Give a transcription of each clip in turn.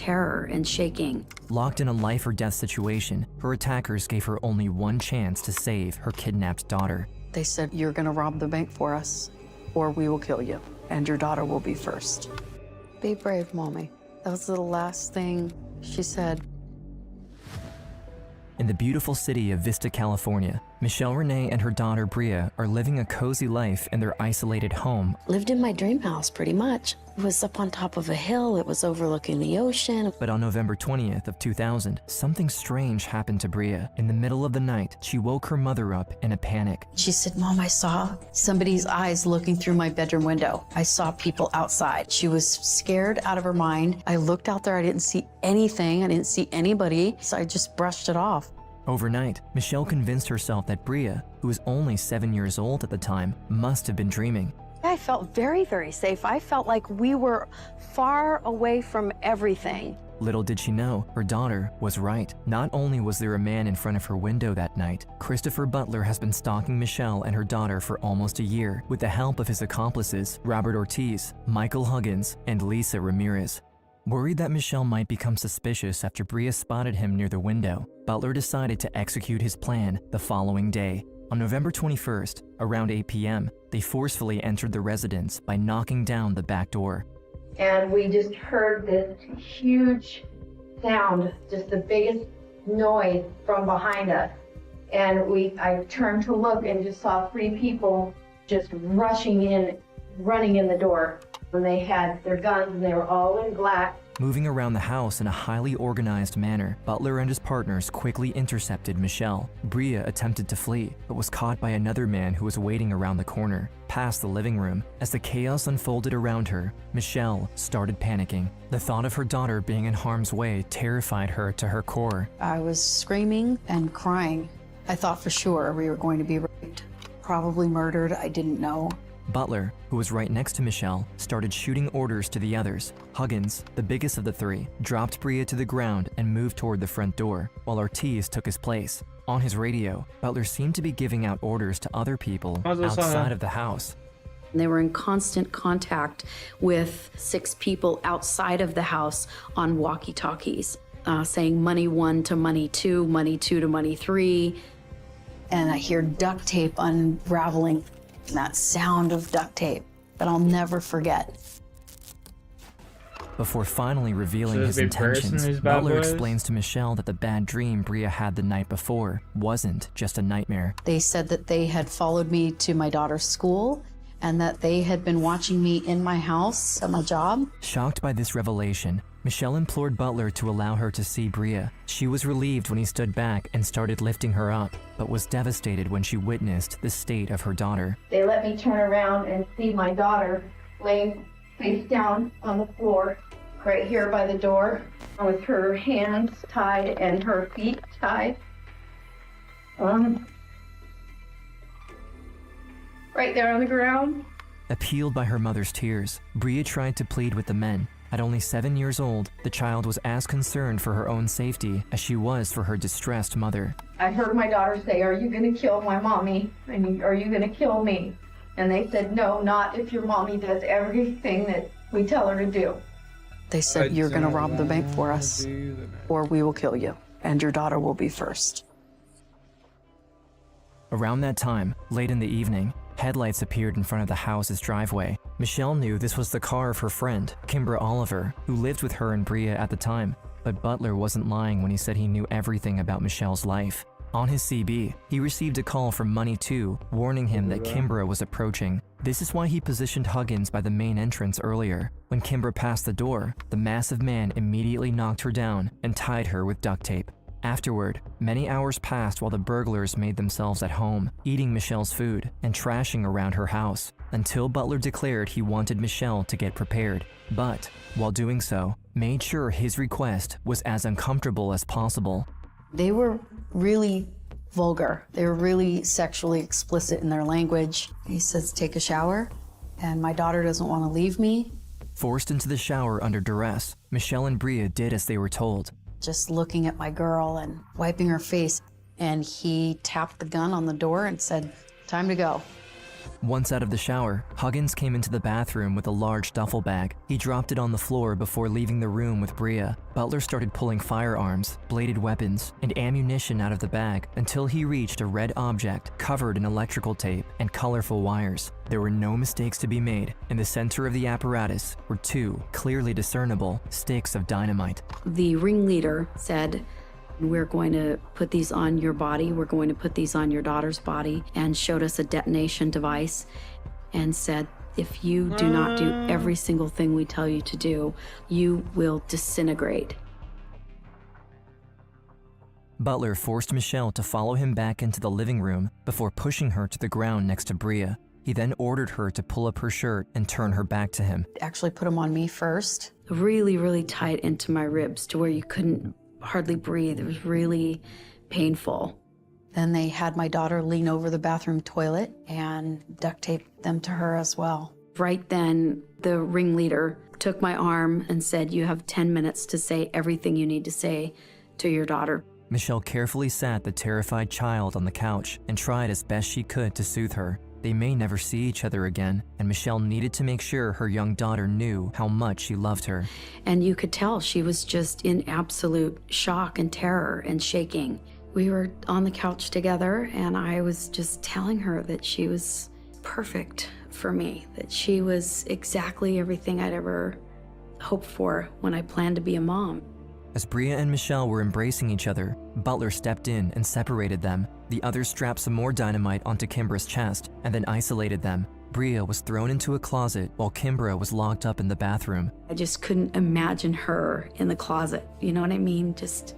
terror and shaking. Locked in a life or death situation, her attackers gave her only one chance to save her kidnapped daughter. They said, "You're gonna rob the bank for us, or we will kill you, and your daughter will be first." Be brave, Mommy. That was the last thing she said. In the beautiful city of Vista, California, Michelle Renee and her daughter Bria are living a cozy life in their isolated home. Lived in my dream house, pretty much. It was up on top of a hill. It was overlooking the ocean. But on November 20th of 2000, something strange happened to Bria. In the middle of the night, she woke her mother up in a panic. She said, "Mom, I saw somebody's eyes looking through my bedroom window. I saw people outside." She was scared out of her mind. I looked out there. I didn't see anything. I didn't see anybody, so I just brushed it off. Overnight, Michelle convinced herself that Bria, who was only 7 years old at the time, must have been dreaming. I felt very, very safe. I felt like we were far away from everything. Little did she know, her daughter was right. Not only was there a man in front of her window that night, Christopher Butler has been stalking Michelle and her daughter for almost a year with the help of his accomplices, Robert Ortiz, Michael Huggins, and Lisa Ramirez. Worried that Michelle might become suspicious after Bria spotted him near the window, Butler decided to execute his plan the following day. On November 21st, around 8 p.m., they forcefully entered the residence by knocking down the back door. And we just heard this huge sound, just the biggest noise from behind us. And I turned to look and just saw 3 people just rushing in, running in the door. And they had their guns and they were all in black. Moving around the house in a highly organized manner, Butler and his partners quickly intercepted Michelle. Bria attempted to flee, but was caught by another man who was waiting around the corner, past the living room. As the chaos unfolded around her, Michelle started panicking. The thought of her daughter being in harm's way terrified her to her core. I was screaming and crying. I thought for sure we were going to be raped, probably murdered. I didn't know. Butler, who was right next to Michelle, started shooting orders to the others. Huggins, the biggest of the 3, dropped Bria to the ground and moved toward the front door, while Ortiz took his place. On his radio, Butler seemed to be giving out orders to other people outside of the house. They were in constant contact with 6 people outside of the house on walkie-talkies, saying money 1 to money 2, money 2 to money 3. And I hear duct tape unraveling. That sound of duct tape that I'll never forget. Before finally revealing his intentions, Butler explains to Michelle that the bad dream Bria had the night before wasn't just a nightmare. They said that they had followed me to my daughter's school and that they had been watching me in my house at my job. Shocked by this revelation, Michelle implored Butler to allow her to see Bria. She was relieved when he stood back and started lifting her up, but was devastated when she witnessed the state of her daughter. They let me turn around and see my daughter laying face down on the floor, right here by the door, with her hands tied and her feet tied. Right there on the ground. Appealed by her mother's tears, Bria tried to plead with the men. At only 7 years old, the child was as concerned for her own safety as she was for her distressed mother. I heard my daughter say, "Are you going to kill my mommy? And are you going to kill me?" And they said, "No, not if your mommy does everything that we tell her to do." They said, "You're going to rob the bank for us, or we will kill you, and your daughter will be first." Around that time, late in the evening, headlights appeared in front of the house's driveway. Michelle knew this was the car of her friend, Kimbra Oliver, who lived with her and Bria at the time. But Butler wasn't lying when he said he knew everything about Michelle's life. On his CB, he received a call from Money 2, warning him that Kimbra was approaching. This is why he positioned Huggins by the main entrance earlier. When Kimbra passed the door, the massive man immediately knocked her down and tied her with duct tape. Afterward, many hours passed while the burglars made themselves at home, eating Michelle's food and trashing around her house, until Butler declared he wanted Michelle to get prepared, but, while doing so, made sure his request was as uncomfortable as possible. They were really vulgar. They were really sexually explicit in their language. He says, "Take a shower," and my daughter doesn't want to leave me. Forced into the shower under duress, Michelle and Bria did as they were told. Just looking at my girl and wiping her face, and he tapped the gun on the door and said, "Time to go." Once out of the shower, Huggins came into the bathroom with a large duffel bag. He dropped it on the floor before leaving the room with Bria. Butler started pulling firearms, bladed weapons, and ammunition out of the bag until he reached a red object covered in electrical tape and colorful wires. There were no mistakes to be made. In the center of the apparatus were 2 clearly discernible sticks of dynamite. The ringleader said, "We're going to put these on your body. We're going to put these on your daughter's body," and showed us a detonation device and said, "If you do not do every single thing we tell you to do, you will disintegrate." Butler forced Michelle to follow him back into the living room before pushing her to the ground next to Bria. He then ordered her to pull up her shirt and turn her back to him. Actually put them on me first. Really, really tight into my ribs to where you couldn't hardly breathe. It was really painful. Then they had my daughter lean over the bathroom toilet and duct taped them to her as well. Right then, the ringleader took my arm and said, "You have 10 minutes to say everything you need to say to your daughter." Michelle carefully sat the terrified child on the couch and tried as best she could to soothe her. They may never see each other again, and Michelle needed to make sure her young daughter knew how much she loved her. And you could tell she was just in absolute shock and terror and shaking. We were on the couch together, and I was just telling her that she was perfect for me, that she was exactly everything I'd ever hoped for when I planned to be a mom. As Bria and Michelle were embracing each other, Butler stepped in and separated them. The others strapped some more dynamite onto Kimbra's chest and then isolated them. Bria was thrown into a closet while Kimbra was locked up in the bathroom. I just couldn't imagine her in the closet, you know what I mean? Just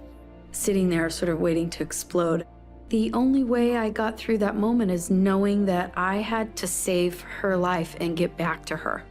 sitting there sort of waiting to explode. The only way I got through that moment is knowing that I had to save her life and get back to her.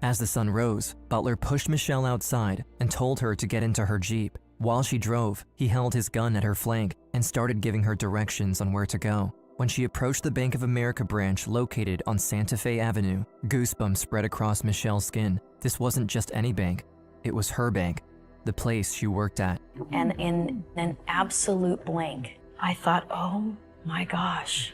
As the sun rose, Butler pushed Michelle outside and told her to get into her Jeep. While she drove, he held his gun at her flank and started giving her directions on where to go. When she approached the Bank of America branch located on Santa Fe Avenue, goosebumps spread across Michelle's skin. This wasn't just any bank, it was her bank, the place she worked at. And in an absolute blank, I thought, oh my gosh.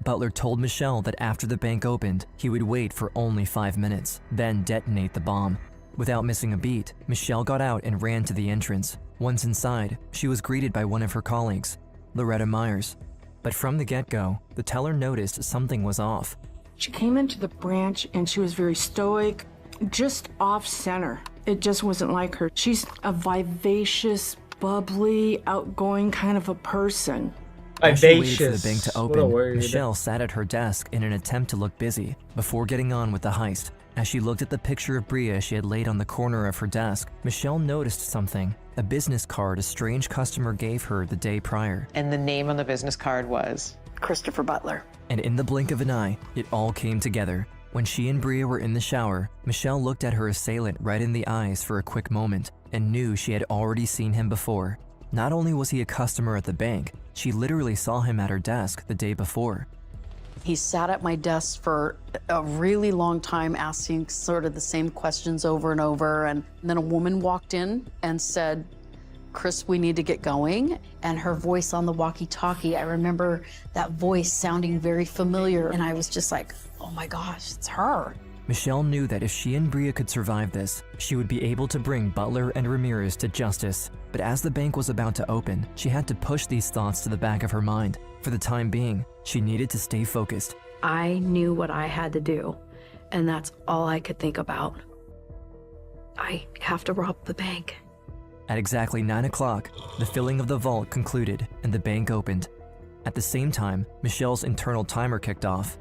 Butler told Michelle that after the bank opened, he would wait for only 5 minutes, then detonate the bomb. Without missing a beat, Michelle got out and ran to the entrance. Once inside, she was greeted by one of her colleagues, Loretta Myers. But from the get-go, the teller noticed something was off. She came into the branch and she was very stoic, just off-center. It just wasn't like her. She's a vivacious, bubbly, outgoing kind of a person. As she waited for the bank to open, Michelle sat at her desk in an attempt to look busy before getting on with the heist. As she looked at the picture of Bria she had laid on the corner of her desk, Michelle noticed something, a business card a strange customer gave her the day prior. And the name on the business card was? Christopher Butler. And in the blink of an eye, it all came together. When she and Bria were in the shower, Michelle looked at her assailant right in the eyes for a quick moment and knew she had already seen him before. Not only was he a customer at the bank, she literally saw him at her desk the day before. He sat at my desk for a really long time asking sort of the same questions over and over. And then a woman walked in and said, "Chris, we need to get going." And her voice on the walkie-talkie, I remember that voice sounding very familiar. And I was just like, oh my gosh, it's her. Michelle knew that if she and Bria could survive this, she would be able to bring Butler and Ramirez to justice. But as the bank was about to open, she had to push these thoughts to the back of her mind. For the time being, she needed to stay focused. I knew what I had to do, and that's all I could think about. I have to rob the bank. At exactly 9 o'clock, the filling of the vault concluded and the bank opened. At the same time, Michelle's internal timer kicked off.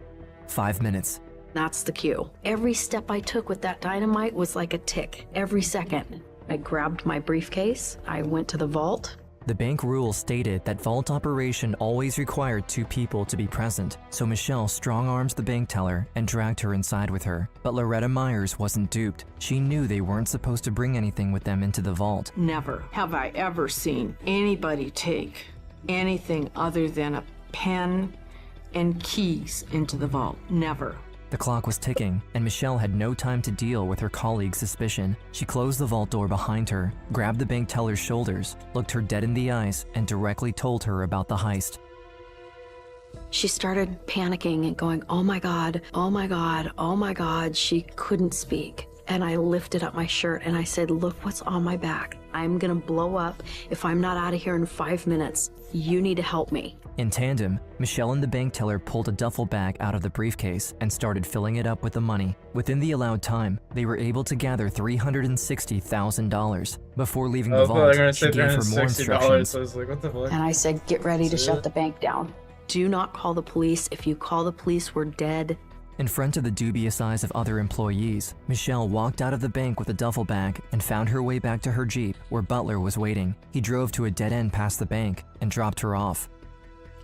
5 minutes. That's the cue. Every step I took with that dynamite was like a tick, every second. I grabbed my briefcase, I went to the vault. The bank rules stated that vault operation always required 2 people to be present, so Michelle strong-armed the bank teller and dragged her inside with her. But Loretta Myers wasn't duped. She knew they weren't supposed to bring anything with them into the vault. Never have I ever seen anybody take anything other than a pen and keys into the vault. Never. The clock was ticking, and Michelle had no time to deal with her colleague's suspicion. She closed the vault door behind her, grabbed the bank teller's shoulders, looked her dead in the eyes, and directly told her about the heist. She started panicking and going, oh my God, oh my God, oh my God. She couldn't speak. And I lifted up my shirt and I said, look what's on my back. I'm gonna blow up if I'm not out of here in 5 minutes. You need to help me. In tandem, Michelle and the bank teller pulled a duffel bag out of the briefcase and started filling it up with the money. Within the allowed time, they were able to gather $360,000. Before leaving the vault, she gave her more instructions. So I was like, what the fuck? And I said, get ready to shut the bank down. Do not call the police. If you call the police, we're dead. In front of the dubious eyes of other employees, Michelle walked out of the bank with a duffel bag and found her way back to her Jeep where Butler was waiting. He drove to a dead end past the bank and dropped her off.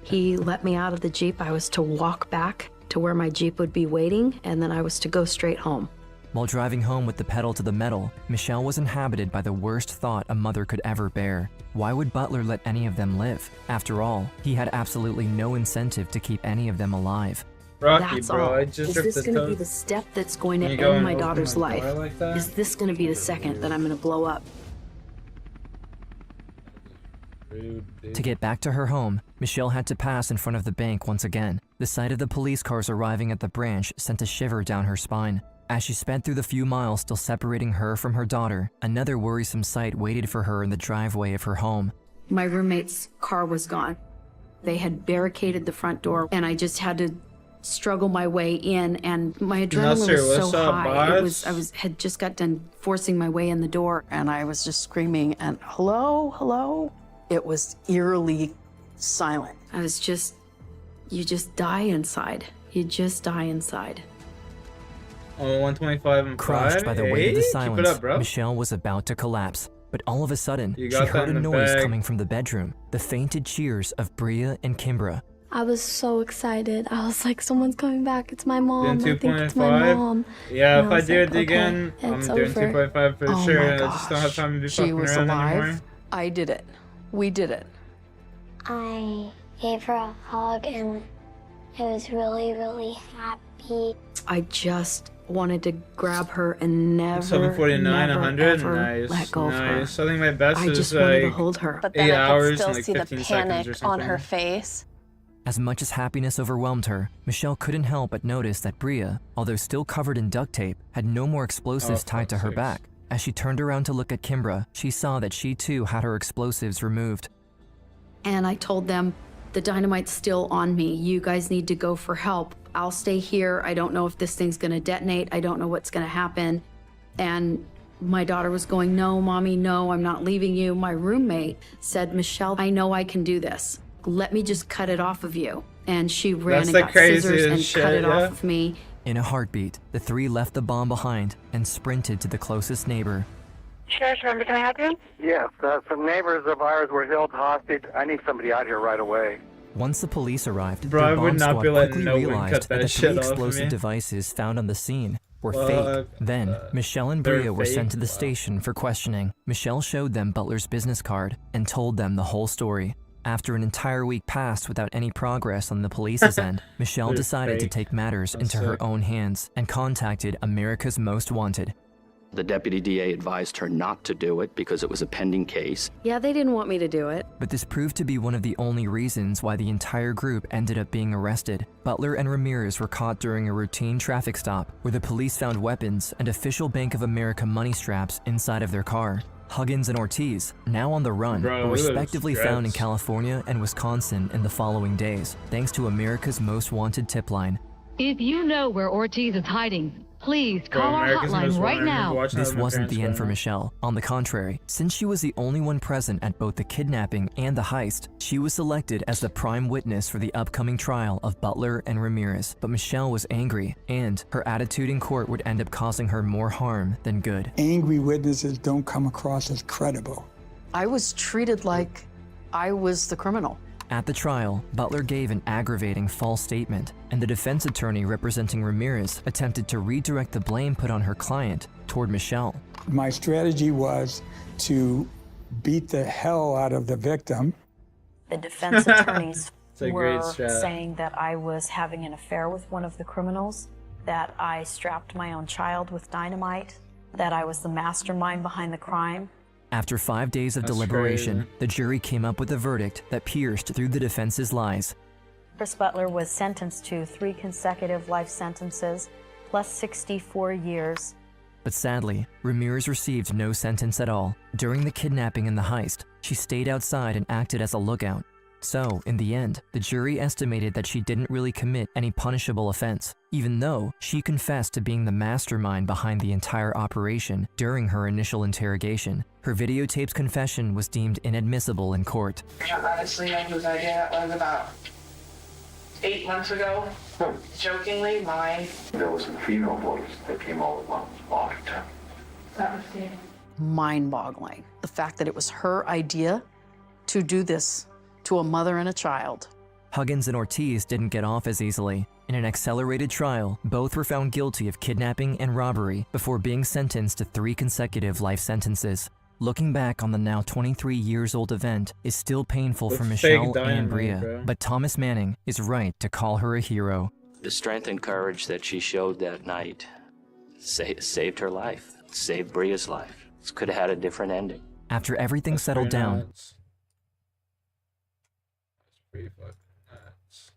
He let me out of the Jeep. I was to walk back to where my Jeep would be waiting, and then I was to go straight home. While driving home with the pedal to the metal, Michelle was inhabited by the worst thought a mother could ever bear. Why would Butler let any of them live? After all, he had absolutely no incentive to keep any of them alive. Rocky, That's bro, all. I just Is ripped this the going to be toes. the step that's going to You go end and my open daughter's my life? door like that? Is this going to be the second that I'm going to blow up? Rude, dude. To get back to her home, Michelle had to pass in front of the bank once again. The sight of the police cars arriving at the branch sent a shiver down her spine. As she sped through the few miles still separating her from her daughter, another worrisome sight waited for her in the driveway of her home. My roommate's car was gone. They had barricaded the front door, and I just had to struggle my way in, and my adrenaline sir, was what's so up, high. boss? Had just got done forcing my way in the door. And I was just screaming and hello, hello. It was eerily silent. I was just, you just die inside. You just die inside. Oh, 125 and 5. Crushed by the weight of the Hey, silence, keep it up, bro. Michelle was about to collapse. But all of a sudden, You she got that heard a in the noise bag. coming from the bedroom, the fainted cheers of Bria and Kimbra. I was so excited. I was like, someone's coming back. It's my mom. Doing I think it's my 2.5? mom. Yeah, And if I I was do like, it again, okay, I'm it's doing over. 2.5 for Oh sure. my I just don't have time to be She fucking was around alive. anymore. I did it. We did it. I gave her a hug and I was really, really happy. I just wanted to grab her and never, 749, never, 100. ever Nice. let go of her. Nice. I think my best I is just wanted to like hold her. But then 8 I hours could still and like see the 15 seconds or panic on her something. face. As much as happiness overwhelmed her, Michelle couldn't help but notice that Bria, although still covered in duct tape, had no more explosives Oh, tied to her fuck's back. As she turned around to look at Kimbra, she saw that she too had her explosives removed. And I told them, the dynamite's still on me. You guys need to go for help. I'll stay here. I don't know if this thing's gonna detonate. I don't know what's gonna happen. And my daughter was going, no, mommy, no, I'm not leaving you. My roommate said, Michelle, I know I can do this. Let me just cut it off of you. And she ran That's and the got scissors and craziest cut shit, it yeah. off of me. In a heartbeat, the three left the bomb behind and sprinted to the closest neighbor. Sheriff's Department, can I help you? Yes, some neighbors of ours were held hostage. I need somebody out here right away. Once the police arrived, Bro, I their would bomb not squad be letting quickly no one realized cut that that the shit three off of explosive me. devices found on the scene were Fuck, fake. Then, Michelle and they're Bria were sent fake? to the station for questioning. Michelle showed them Butler's business card and told them the whole story. After an entire week passed without any progress on the police's end, Michelle They're decided to fake. take matters That's into her sick. own hands and contacted America's Most Wanted. The deputy DA advised her not to do it because it was a pending case. Yeah, they didn't want me to do it. But this proved to be one of the only reasons why the entire group ended up being arrested. Butler and Ramirez were caught during a routine traffic stop where the police found weapons and official Bank of America money straps inside of their car. Huggins and Ortiz, now on the run, Bro, were look at those respectively found in straps. California and Wisconsin in the following days, thanks to America's Most Wanted tip line. If you know where Ortiz is hiding, please call our America's Most hotline right Wanted. now. Watching This that with my wasn't the parents end for growing up. Michelle. On the contrary, since she was the only one present at both the kidnapping and the heist, she was selected as the prime witness for the upcoming trial of Butler and Ramirez. But Michelle was angry, and her attitude in court would end up causing her more harm than good. Angry witnesses don't come across as credible. I was treated like I was the criminal. At the trial, Butler gave an aggravating false statement, and the defense attorney representing Ramirez attempted to redirect the blame put on her client toward Michelle. My strategy was to beat the hell out of the victim. The defense attorneys It's a were great strat. saying that I was having an affair with one of the criminals, that I strapped my own child with dynamite, that I was the mastermind behind the crime. After 5 days of That's deliberation, crazy. the jury came up with a verdict that pierced through the defense's lies. Chris Butler was sentenced to 3 consecutive life sentences, plus 64 years. But sadly, Ramirez received no sentence at all. During the kidnapping and the heist, she stayed outside and acted as a lookout. So, in the end, the jury estimated that she didn't really commit any punishable offense, even though she confessed to being the mastermind behind the entire operation during her initial interrogation. Her videotaped confession was deemed inadmissible in court. Honestly, I was idea that was about 8 months ago. Jokingly, mine. There was some female boys that came over long time. That was Steve. Mind-boggling. The fact that it was her idea to do this to a mother and a child. Huggins and Ortiz didn't get off as easily. In an accelerated trial, both were found guilty of kidnapping and robbery before being sentenced to 3 consecutive life sentences. Looking back on the now 23 years old event is still painful for Michelle and Bria, but Thomas Manning is right to call her a hero. The strength and courage that she showed that night saved her life, saved Bria's life. This could have had a different ending. After everything settled down, That's pretty fucking nuts.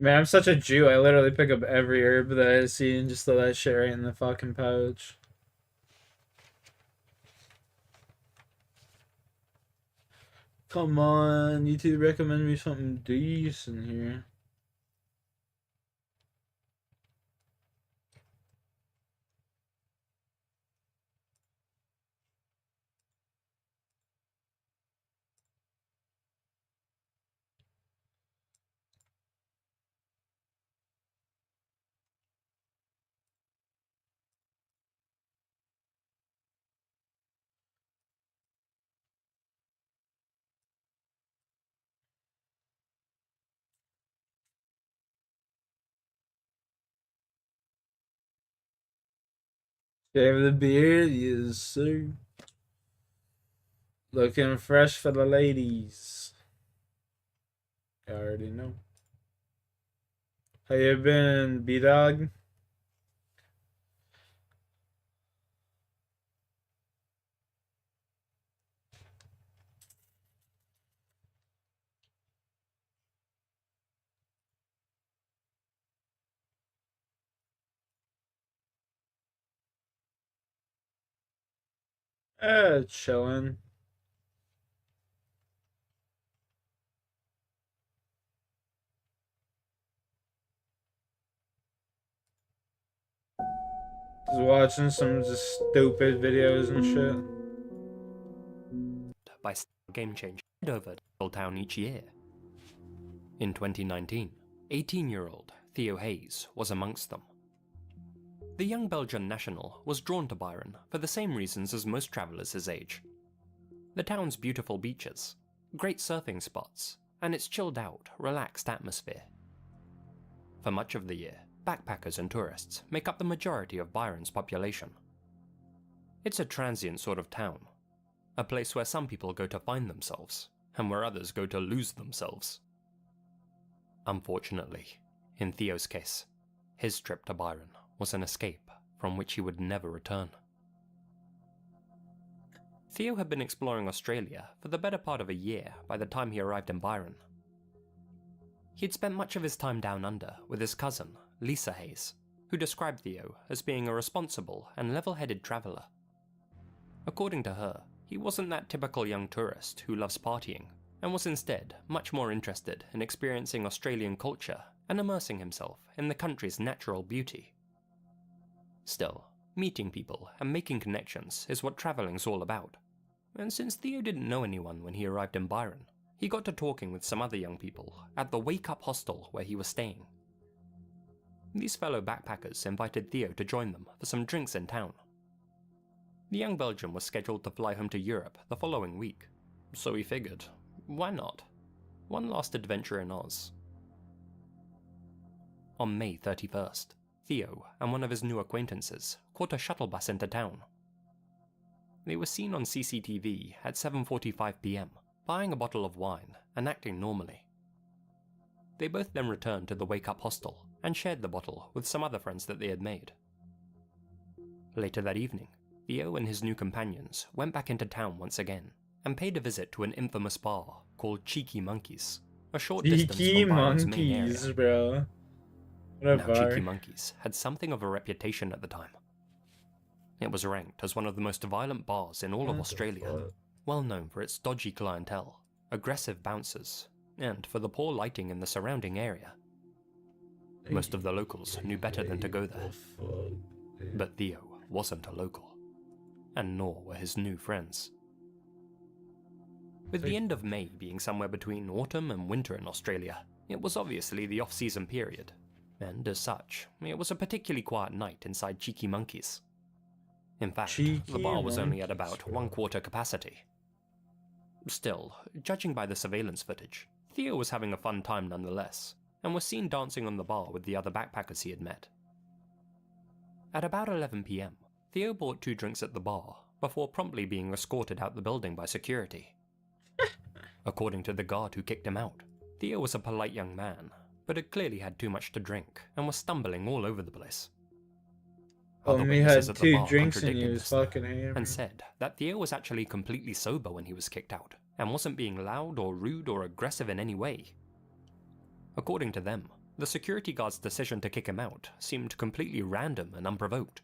Man, I'm such a Jew. I literally pick up every herb that I see and just throw that shit right in the fucking pouch. Come on, you two recommend me something decent here. Shave the beard, yes sir. Looking fresh for the ladies. I already know. How you been, B-Dog? Chillin'. Just watching some just stupid videos and shit. By Game Changer over to Old Town each year. In 2019, 18-year-old Theo Hayes was amongst them. The young Belgian national was drawn to Byron for the same reasons as most travellers his age. The town's beautiful beaches, great surfing spots, and its chilled-out, relaxed atmosphere. For much of the year, backpackers and tourists make up the majority of Byron's population. It's a transient sort of town, a place where some people go to find themselves, and where others go to lose themselves. Unfortunately, in Theo's case, his trip to Byron was an escape from which he would never return. Theo had been exploring Australia for the better part of a year by the time he arrived in Byron. He'd spent much of his time down under with his cousin, Lisa Hayes, who described Theo as being a responsible and level-headed traveller. According to her, he wasn't that typical young tourist who loves partying, and was instead much more interested in experiencing Australian culture and immersing himself in the country's natural beauty. Still, Meeting people and making connections is what traveling's all about. And since Theo didn't know anyone when he arrived in Byron, he got to talking with some other young people at the Wake Up hostel where he was staying. These fellow backpackers invited Theo to join them for some drinks in town. The young Belgian was scheduled to fly home to Europe the following week, so he figured, why not? One last adventure in Oz. On May 31st, Theo and one of his new acquaintances caught a shuttle bus into town. They were seen on CCTV at 7:45 PM, buying a bottle of wine and acting normally. They both then returned to the Wake Up hostel and shared the bottle with some other friends that they had made. Later that evening, Theo and his new companions went back into town once again and paid a visit to an infamous bar called Cheeky Monkeys, a short distance from Byron's main area. Monkeys, bro. What a Now, bar. Cheeky Monkeys had something of a reputation at the time. It was ranked as one of the most violent bars in all of Australia, well known for its dodgy clientele, aggressive bouncers, and for the poor lighting in the surrounding area. Most of the locals knew better than to go there. But Theo wasn't a local, and nor were his new friends. With the end of May being somewhere between autumn and winter in Australia, it was obviously the off-season period, and as such, it was a particularly quiet night inside Cheeky Monkeys. In fact, the bar was only at about 1/4 capacity. Still, judging by the surveillance footage, Theo was having a fun time nonetheless, and was seen dancing on the bar with the other backpackers he had met. At about 11 PM, Theo bought 2 drinks at the bar, before promptly being escorted out the building by security. According to the guard who kicked him out, Theo was a polite young man, but had clearly had too much to drink and was stumbling all over the place. Other Only witnesses had at the 2 bar drinks and he contradicted was this, though, fucking hammered. and said that Theo was actually completely sober when he was kicked out, and wasn't being loud or rude or aggressive in any way. According to them, the security guard's decision to kick him out seemed completely random and unprovoked.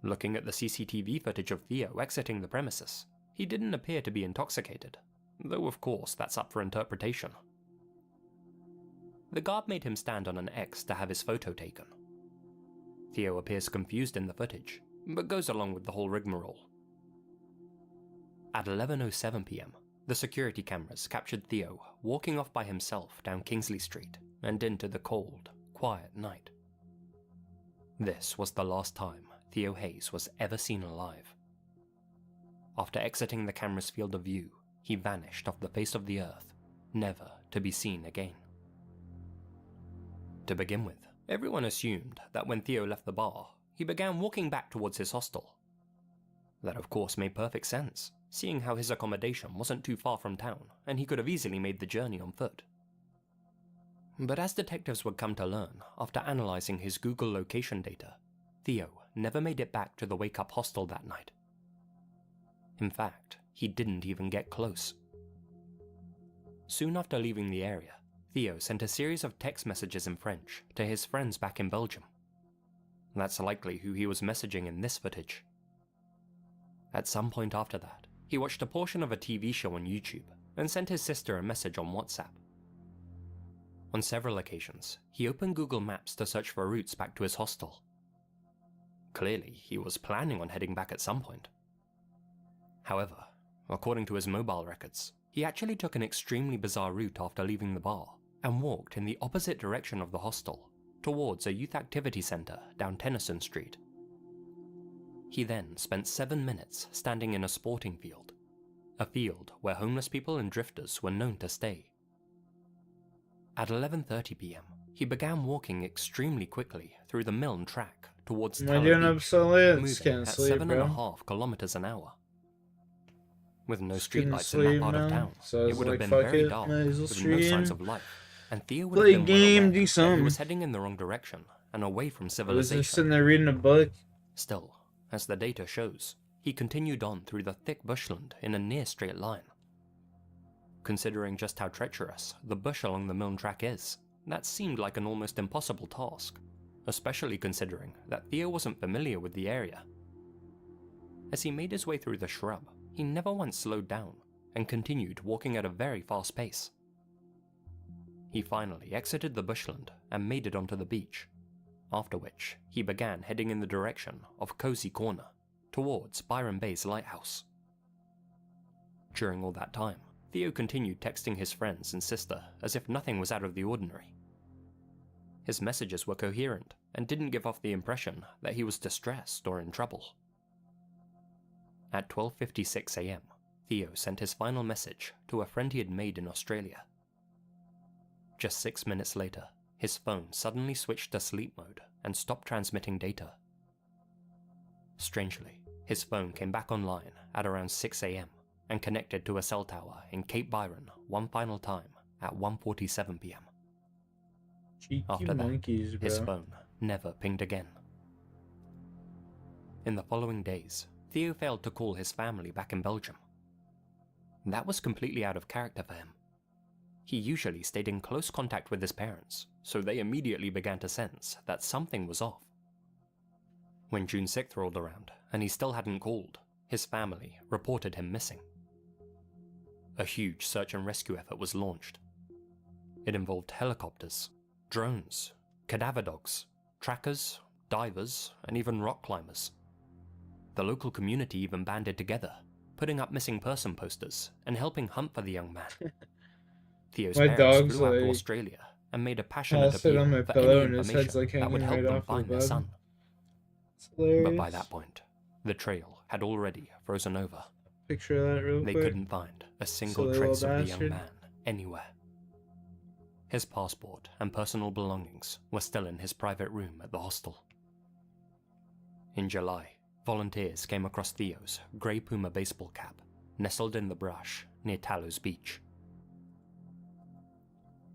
Looking at the CCTV footage of Theo exiting the premises, he didn't appear to be intoxicated, though of course that's up for interpretation. The guard made him stand on an X to have his photo taken. Theo appears confused in the footage, but goes along with the whole rigmarole. At 11:07 PM, the security cameras captured Theo walking off by himself down Kingsley Street and into the cold, quiet night. This was the last time Theo Hayes was ever seen alive. After exiting the camera's field of view, he vanished off the face of the earth, never to be seen again. To begin with, everyone assumed that when Theo left the bar, he began walking back towards his hostel. That of course made perfect sense, seeing how his accommodation wasn't too far from town and he could have easily made the journey on foot. But as detectives would come to learn after analysing his Google location data, Theo never made it back to the Wake Up hostel that night. In fact, he didn't even get close. Soon after leaving the area, Theo sent a series of text messages in French to his friends back in Belgium. That's likely who he was messaging in this footage. At some point after that, he watched a portion of a TV show on YouTube and sent his sister a message on WhatsApp. On several occasions, he opened Google Maps to search for routes back to his hostel. Clearly, he was planning on heading back at some point. However, according to his mobile records, he actually took an extremely bizarre route after leaving the bar and walked in the opposite direction of the hostel, towards a youth activity centre down Tennyson Street. He then spent 7 minutes standing in a sporting field, a field where homeless people and drifters were known to stay. At 11:30 PM, he began walking extremely quickly through the Milne track towards Am I Tallow doing Beach, absolute? moving Can't at sleep, 7.5 kilometers an hour. With no Couldn't streetlights in that sleep, part of man. town, So I it was would have like, been fuck very it, dark might as well with no signs stream. of life, and Theo would Play have a been well game, aware do that he something. was heading in the wrong direction and away from I was civilization. just sitting there reading a book. Still, as the data shows, he continued on through the thick bushland in a near straight line. Considering just how treacherous the bush along the Milne track is, that seemed like an almost impossible task, especially considering that Theo wasn't familiar with the area. As he made his way through the shrub, he never once slowed down and continued walking at a very fast pace. He finally exited the bushland and made it onto the beach, after which he began heading in the direction of Cozy Corner, towards Byron Bay's lighthouse. During all that time, Theo continued texting his friends and sister as if nothing was out of the ordinary. His messages were coherent and didn't give off the impression that he was distressed or in trouble. At 12:56 a.m., Theo sent his final message to a friend he had made in Australia. Just 6 minutes later, his phone suddenly switched to sleep mode and stopped transmitting data. Strangely, his phone came back online at around 6 a.m. and connected to a cell tower in Cape Byron one final time at 1:47 p.m. Cheeky After monkeys, that, his phone never pinged again. In the following days, Theo failed to call his family back in Belgium. That was completely out of character for him. He usually stayed in close contact with his parents, so they immediately began to sense that something was off. When June 6th rolled around and he still hadn't called, his family reported him missing. A huge search and rescue effort was launched. It involved helicopters, drones, cadaver dogs, trackers, divers, and even rock climbers. The local community even banded together, putting up missing person posters and helping hunt for the young man. Theo's parents flew out to Australia and made a passionate appeal for any information that would help them find their son. But by that point, the trail had already frozen over. Picture that real quick. They couldn't find a single trace of the young man anywhere. His passport and personal belongings were still in his private room at the hostel. In July, volunteers came across Theo's grey Puma baseball cap, nestled in the brush near Talos Beach.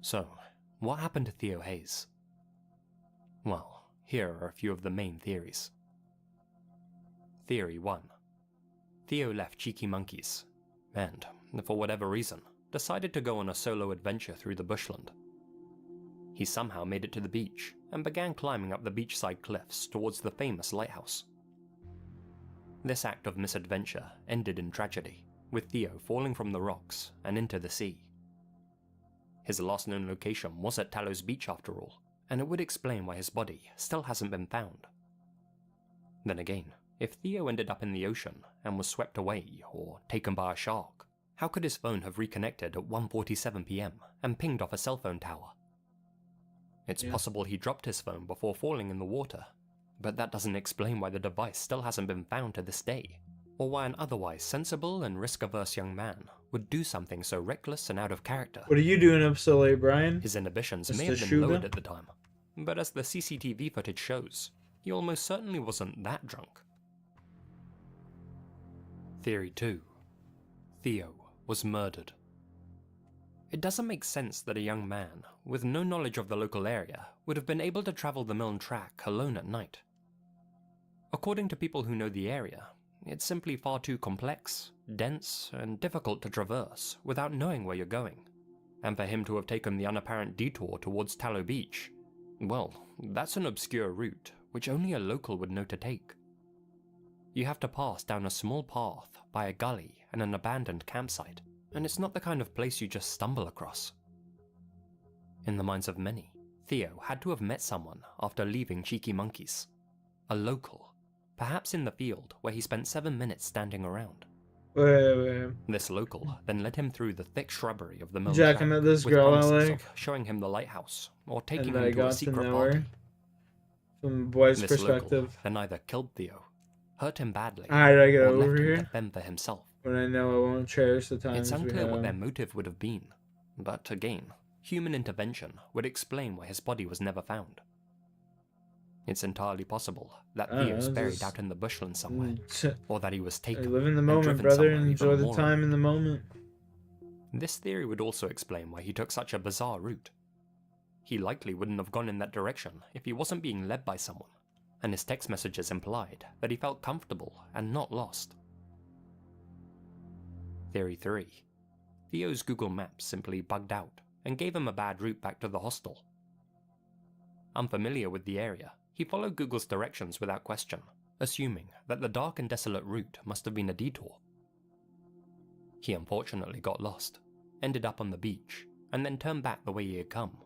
So, what happened to Theo Hayes? Well, here are a few of the main theories. Theory 1. Theo left Cheeky Monkeys, and, for whatever reason, decided to go on a solo adventure through the bushland. He somehow made it to the beach, and began climbing up the beachside cliffs towards the famous lighthouse. This act of misadventure ended in tragedy, with Theo falling from the rocks and into the sea. His last known location was at Talos Beach after all, and it would explain why his body still hasn't been found. Then again, if Theo ended up in the ocean and was swept away or taken by a shark, how could his phone have reconnected at 1:47 p.m. and pinged off a cell phone tower? It's possible he dropped his phone before falling in the water, but that doesn't explain why the device still hasn't been found to this day, or why an otherwise sensible and risk-averse young man would do something so reckless and out of character. What are you doing up so late, Brian? His inhibitions may Mr. have been Sugar? lowered at the time, but as the CCTV footage shows, he almost certainly wasn't that drunk. Theory 2. Theo was murdered. It doesn't make sense that a young man with no knowledge of the local area would have been able to travel the Milne Track alone at night. According to people who know the area, it's simply far too complex, dense, and difficult to traverse without knowing where you're going. And for him to have taken the unapparent detour towards Tallow Beach, well, that's an obscure route which only a local would know to take. You have to pass down a small path by a gully and an abandoned campsite, and it's not the kind of place you just stumble across. In the minds of many, Theo had to have met someone after leaving Cheeky Monkeys. A local, perhaps in the field where he spent 7 minutes standing around. Wait. This local then led him through the thick shrubbery of the Milne Jack, I Track met this with girl I promises like. of showing him the lighthouse or taking And I him to a got to secret know her. party. From a boy's This perspective. local then either killed Theo, hurt him badly, Alright, I get or over left him here. to fend for himself. When I know I won't cherish the times It's we unclear what their have. motive would have been, but again, human intervention would explain why his body was never found. It's entirely possible that I don't Theo's know, buried just- out in the bushland somewhere, or that he was I taken live in the and moment, driven brother, somewhere and even enjoy the more time in the moment. This theory would also explain why he took such a bizarre route. He likely wouldn't have gone in that direction if he wasn't being led by someone, and his text messages implied that he felt comfortable and not lost. Theory 3. Theo's Google Maps simply bugged out and gave him a bad route back to the hostel. Unfamiliar with the area, he followed Google's directions without question, assuming that the dark and desolate route must have been a detour. He unfortunately got lost, ended up on the beach, and then turned back the way he had come.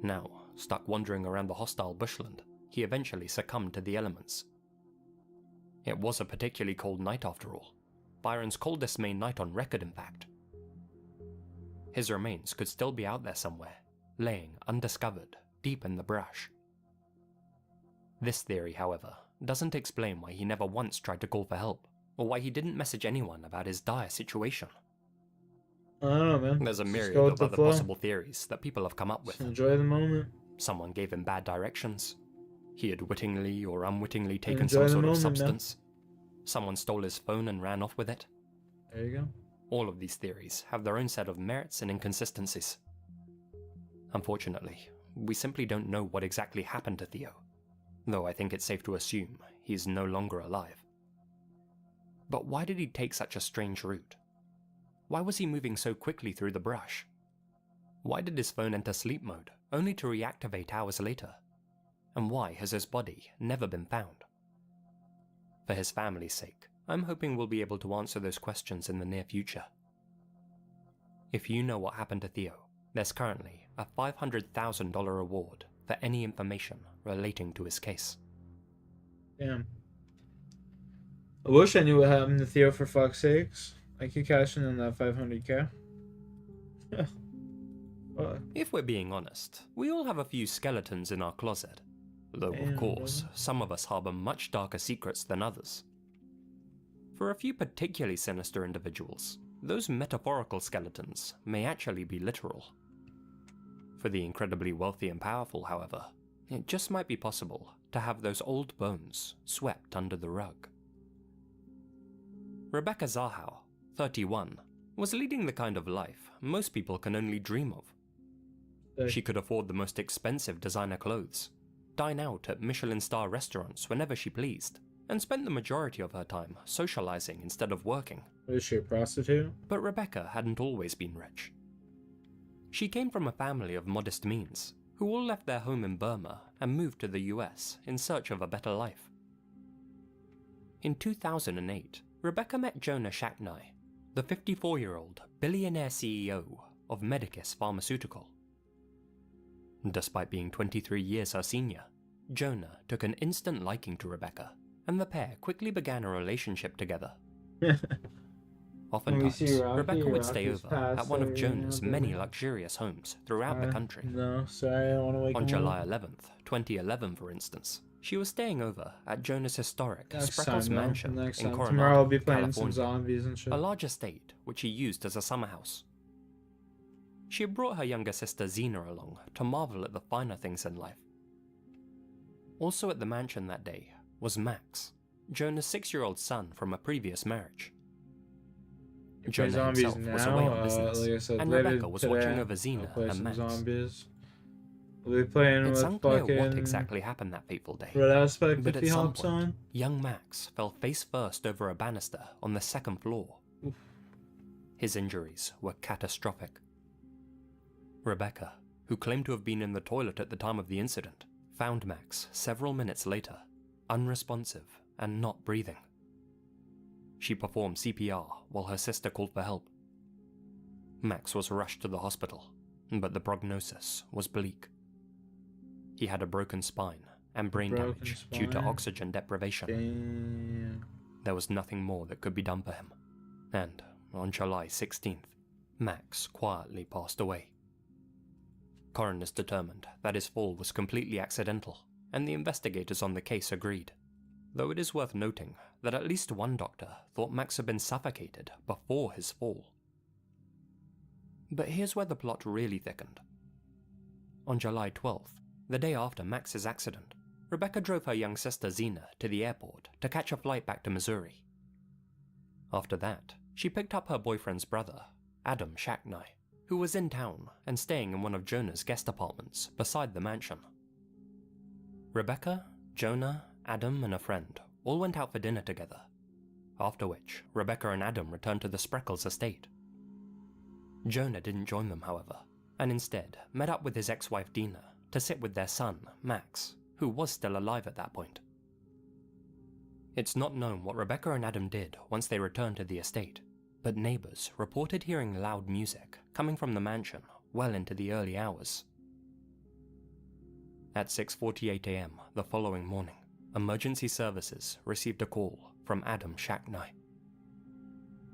Now, stuck wandering around the hostile bushland, he eventually succumbed to the elements. It was a particularly cold night after all, Byron's coldest May night on record in fact. His remains could still be out there somewhere, laying undiscovered, deep in the brush. This theory, however, doesn't explain why he never once tried to call for help, or why he didn't message anyone about his dire situation. I don't know, man. There's a Just myriad go with of the other flow. possible theories that people have come up with. Just enjoy the moment. Someone gave him bad directions. He had wittingly or unwittingly taken Enjoy some the sort of moment, man. substance. Someone stole his phone and ran off with it. There you go. All of these theories have their own set of merits and inconsistencies. Unfortunately, we simply don't know what exactly happened to Theo, though I think it's safe to assume he's no longer alive. But why did he take such a strange route? Why was he moving so quickly through the brush? Why did his phone enter sleep mode, only to reactivate hours later? And why has his body never been found? For his family's sake, I'm hoping we'll be able to answer those questions in the near future. If you know what happened to Theo, there's currently a $500,000 reward for any information relating to his case. Damn. I wish I knew what happened to Theo, for fuck's sakes. I could cash in on that 500k. If we're being honest, we all have a few skeletons in our closet. Though, Damn, of course, brother. some of us harbor much darker secrets than others. For a few particularly sinister individuals, those metaphorical skeletons may actually be literal. For the incredibly wealthy and powerful, however, it just might be possible to have those old bones swept under the rug. Rebecca Zahau, 31, was leading the kind of life most people can only dream of. She could afford the most expensive designer clothes, dine out at Michelin star restaurants whenever she pleased, and spent the majority of her time socializing instead of working. Is she a prostitute? But Rebecca hadn't always been rich. She came from a family of modest means, who all left their home in Burma and moved to the US in search of a better life. In 2008, Rebecca met Jonah Shacknai, the 54-year-old billionaire CEO of Medicus Pharmaceutical. Despite being 23 years her senior, Jonah took an instant liking to Rebecca, and the pair quickly began a relationship together. Oftentimes, Rebecca would stay over at one of Jonah's many luxurious homes throughout the country. No, sorry, I don't want to wake On him July up. 11th, 2011, for instance, she was staying over at Jonah's historic Next Spreckles time, man. mansion Next in time. Coronado, Tomorrow I'll be playing some California, zombies and shit. a large estate which he used as a summer house. She had brought her younger sister Zena along to marvel at the finer things in life. Also at the mansion that day was Max, Jonah's 6-year-old son from a previous marriage. Play Jonah zombies himself was away now. on business, Like I said, and later Rebecca was today, watching over I'll Zena play and some Max. zombies. We'll be playing It's with unclear fucking what exactly happened that fateful day, Red Aspect but if at he some hops point, on. young Max fell face first over a banister on the 2nd floor. Oof. His injuries were catastrophic. Rebecca, who claimed to have been in the toilet at the time of the incident, found Max several minutes later, unresponsive and not breathing. She performed CPR while her sister called for help. Max was rushed to the hospital, but the prognosis was bleak. He had a broken spine and brain damage due to oxygen deprivation. Damn. There was nothing more that could be done for him, and on July 16th, Max quietly passed away. Coroners determined that his fall was completely accidental, and the investigators on the case agreed, though it is worth noting that at least one doctor thought Max had been suffocated before his fall. But here's where the plot really thickened. On July 12th, the day after Max's accident, Rebecca drove her young sister Zena to the airport to catch a flight back to Missouri. After that, she picked up her boyfriend's brother, Adam Shacknai, who was in town and staying in one of Jonah's guest apartments beside the mansion. Rebecca, Jonah, Adam, and a friend all went out for dinner together, after which Rebecca and Adam returned to the Spreckles estate. Jonah didn't join them, however, and instead met up with his ex-wife Dina to sit with their son, Max, who was still alive at that point. It's not known what Rebecca and Adam did once they returned to the estate, but neighbors reported hearing loud music coming from the mansion well into the early hours. At 6:48 a.m. the following morning, emergency services received a call from Adam Shacknai.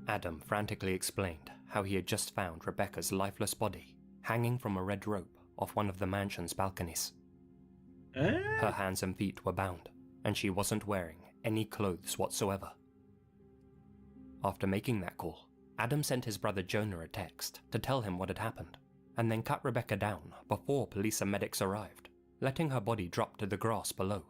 Adam frantically explained how he had just found Rebecca's lifeless body hanging from a red rope off one of the mansion's balconies. Her hands and feet were bound, and she wasn't wearing any clothes whatsoever. After making that call, Adam sent his brother Jonah a text to tell him what had happened, and then cut Rebecca down before police and medics arrived, letting her body drop to the grass below.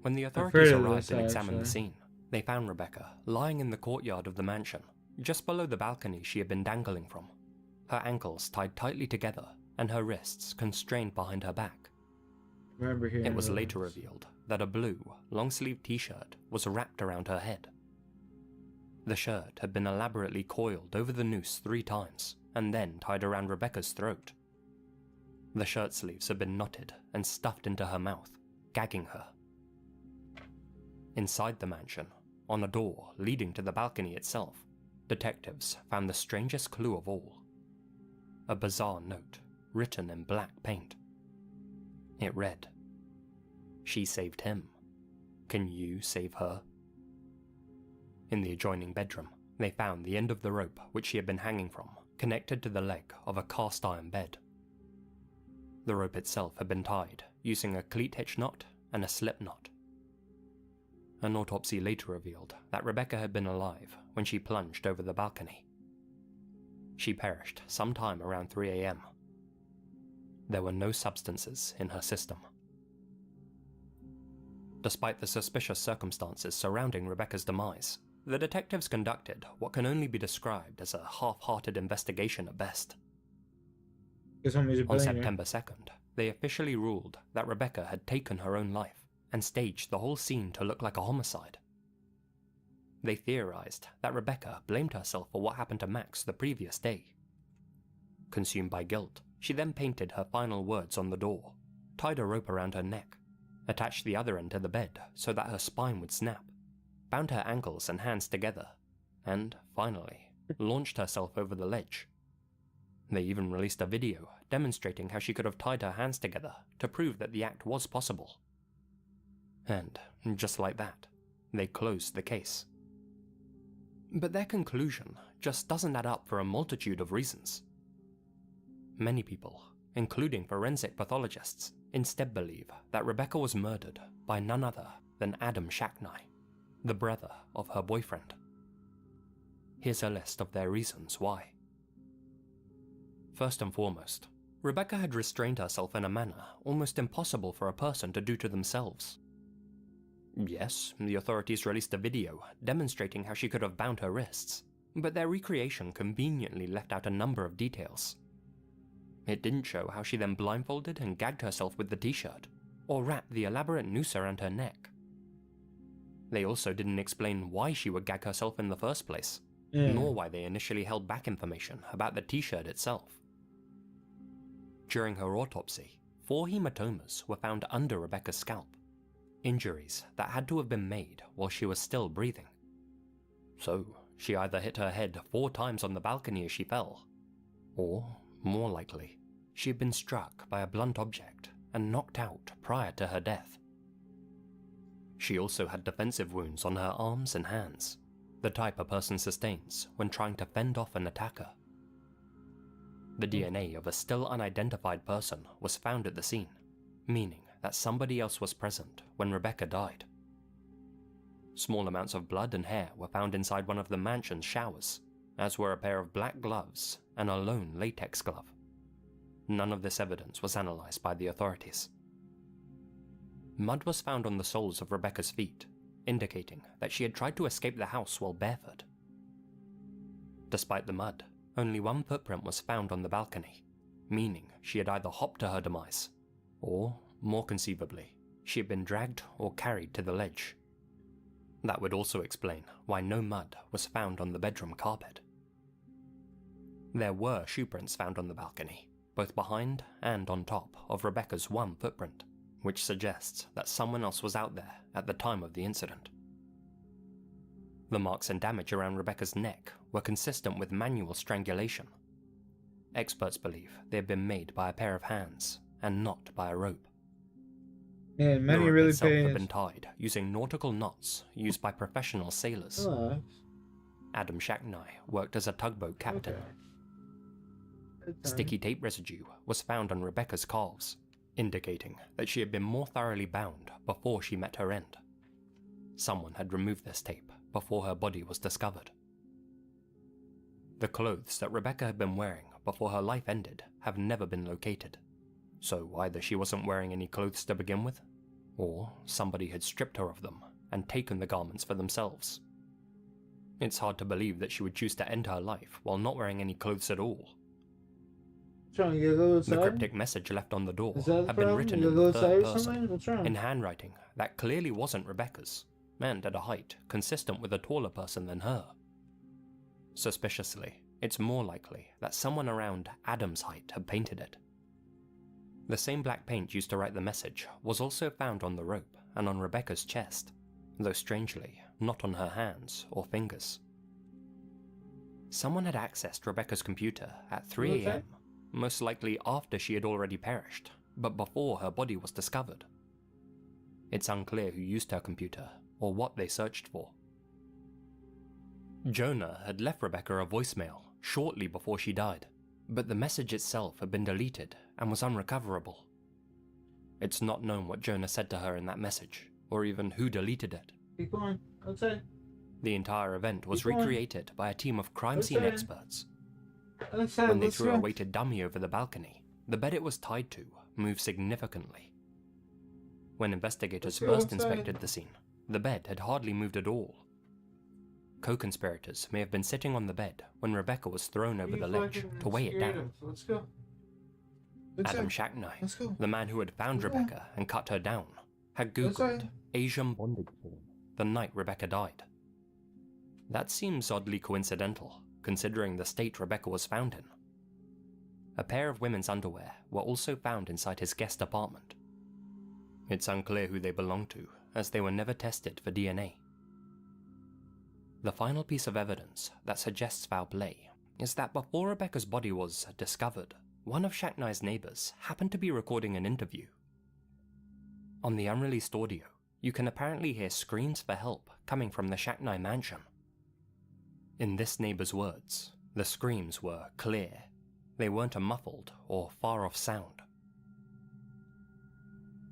When the authorities arrived and examined the scene, they found Rebecca lying in the courtyard of the mansion, just below the balcony she had been dangling from, her ankles tied tightly together and her wrists constrained behind her back. It was later revealed that a blue, long-sleeved t-shirt was wrapped around her head. The shirt had been elaborately coiled over the noose 3 times and then tied around Rebecca's throat. The shirt sleeves had been knotted and stuffed into her mouth, gagging her. Inside the mansion, on a door leading to the balcony itself, detectives found the strangest clue of all. A bizarre note, written in black paint. It read, "She saved him. Can you save her?" In the adjoining bedroom, they found the end of the rope which she had been hanging from, connected to the leg of a cast-iron bed. The rope itself had been tied using a cleat hitch knot and a slip knot. An autopsy later revealed that Rebecca had been alive when she plunged over the balcony. She perished sometime around 3 a.m. There were no substances in her system. Despite the suspicious circumstances surrounding Rebecca's demise, the detectives conducted what can only be described as a half-hearted investigation at best. On September 2nd, they officially ruled that Rebecca had taken her own life and staged the whole scene to look like a homicide. They theorized that Rebecca blamed herself for what happened to Max the previous day. Consumed by guilt, she then painted her final words on the door, tied a rope around her neck, attached the other end to the bed so that her spine would snap, bound her ankles and hands together, and, finally, launched herself over the ledge. They even released a video demonstrating how she could have tied her hands together to prove that the act was possible. And, just like that, they closed the case. But their conclusion just doesn't add up for a multitude of reasons. Many people, including forensic pathologists, instead believe that Rebecca was murdered by none other than Adam Shacknai, the brother of her boyfriend. Here's a list of their reasons why. First and foremost, Rebecca had restrained herself in a manner almost impossible for a person to do to themselves. Yes, the authorities released a video demonstrating how she could have bound her wrists, but their recreation conveniently left out a number of details. It didn't show how she then blindfolded and gagged herself with the t-shirt, or wrapped the elaborate noose around her neck. They also didn't explain why she would gag herself in the first place, nor why they initially held back information about the t-shirt itself. During her autopsy, 4 hematomas were found under Rebecca's scalp, injuries that had to have been made while she was still breathing. So, she either hit her head 4 times on the balcony as she fell, or, more likely, she had been struck by a blunt object and knocked out prior to her death. She also had defensive wounds on her arms and hands, the type a person sustains when trying to fend off an attacker. The DNA of a still unidentified person was found at the scene, meaning that somebody else was present when Rebecca died. Small amounts of blood and hair were found inside one of the mansion's showers, as were a pair of black gloves and a lone latex glove. None of this evidence was analyzed by the authorities. Mud was found on the soles of Rebecca's feet, indicating that she had tried to escape the house while barefoot. Despite the mud, only 1 footprint was found on the balcony, meaning she had either hopped to her demise, or, more conceivably, she had been dragged or carried to the ledge. That would also explain why no mud was found on the bedroom carpet. There were shoe prints found on the balcony, both behind and on top of Rebecca's 1 footprint, which suggests that someone else was out there at the time of the incident. The marks and damage around Rebecca's neck were consistent with manual strangulation. Experts believe they had been made by a pair of hands, and not by a rope. Man, The money rope really itself had pays. been tied using nautical knots used by professional sailors. Hello. Adam Shacknai worked as a tugboat captain. Sticky tape residue was found on Rebecca's calves, indicating that she had been more thoroughly bound before she met her end. Someone had removed this tape before her body was discovered. The clothes that Rebecca had been wearing before her life ended have never been located, so either she wasn't wearing any clothes to begin with, or somebody had stripped her of them and taken the garments for themselves. It's hard to believe that she would choose to end her life while not wearing any clothes at all. Trying to get go outside? The cryptic message left on the door Is that the had been problem? written You in go the outside third or something? person, What's wrong? in handwriting that clearly wasn't Rebecca's, and at a height consistent with a taller person than her. Suspiciously, it's more likely that someone around Adam's height had painted it. The same black paint used to write the message was also found on the rope and on Rebecca's chest, though strangely, not on her hands or fingers. Someone had accessed Rebecca's computer at 3 a.m., most likely after she had already perished, but before her body was discovered. It's unclear who used her computer or what they searched for. Jonah had left Rebecca a voicemail shortly before she died, but the message itself had been deleted and was unrecoverable. It's not known what Jonah said to her in that message, or even who deleted it. Keep going. Outside. The entire event was Keep going. recreated by a team of crime scene Outside. experts. Outside, When they let's threw a go. weighted dummy over the balcony, the bed it was tied to moved significantly. When investigators Let's go first outside. inspected the scene, the bed had hardly moved at all. Co-conspirators may have been sitting on the bed when Rebecca was thrown over You the ledge fucking to weigh it scared down. us. Let's go. Adam Outside. Let's Shacknai, go. the man who had found Let's go. Rebecca and cut her down, had googled Outside. Asian bondage porn the night Rebecca died. That seems oddly coincidental, considering the state Rebecca was found in. A pair of women's underwear were also found inside his guest apartment. It's unclear who they belonged to, as they were never tested for DNA. The final piece of evidence that suggests foul play is that before Rebecca's body was discovered, one of Shacknai's neighbors happened to be recording an interview. On the unreleased audio, you can apparently hear screams for help coming from the Shacknai mansion. In this neighbor's words, the screams were clear. They weren't a muffled or far-off sound.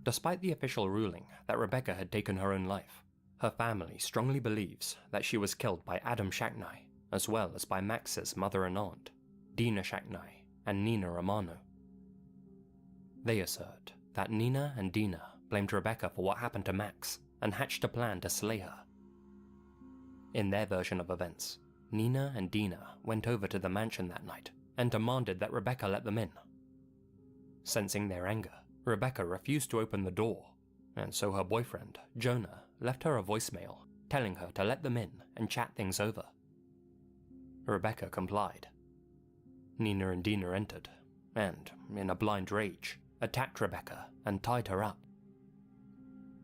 Despite the official ruling that Rebecca had taken her own life, her family strongly believes that she was killed by Adam Shacknai, as well as by Max's mother and aunt, Dina Shacknai and Nina Romano. They assert that Nina and Dina blamed Rebecca for what happened to Max and hatched a plan to slay her. In their version of events, Nina and Dina went over to the mansion that night and demanded that Rebecca let them in. Sensing their anger, Rebecca refused to open the door, and so her boyfriend, Jonah, left her a voicemail telling her to let them in and chat things over. Rebecca complied. Nina and Dina entered, and, in a blind rage, attacked Rebecca and tied her up.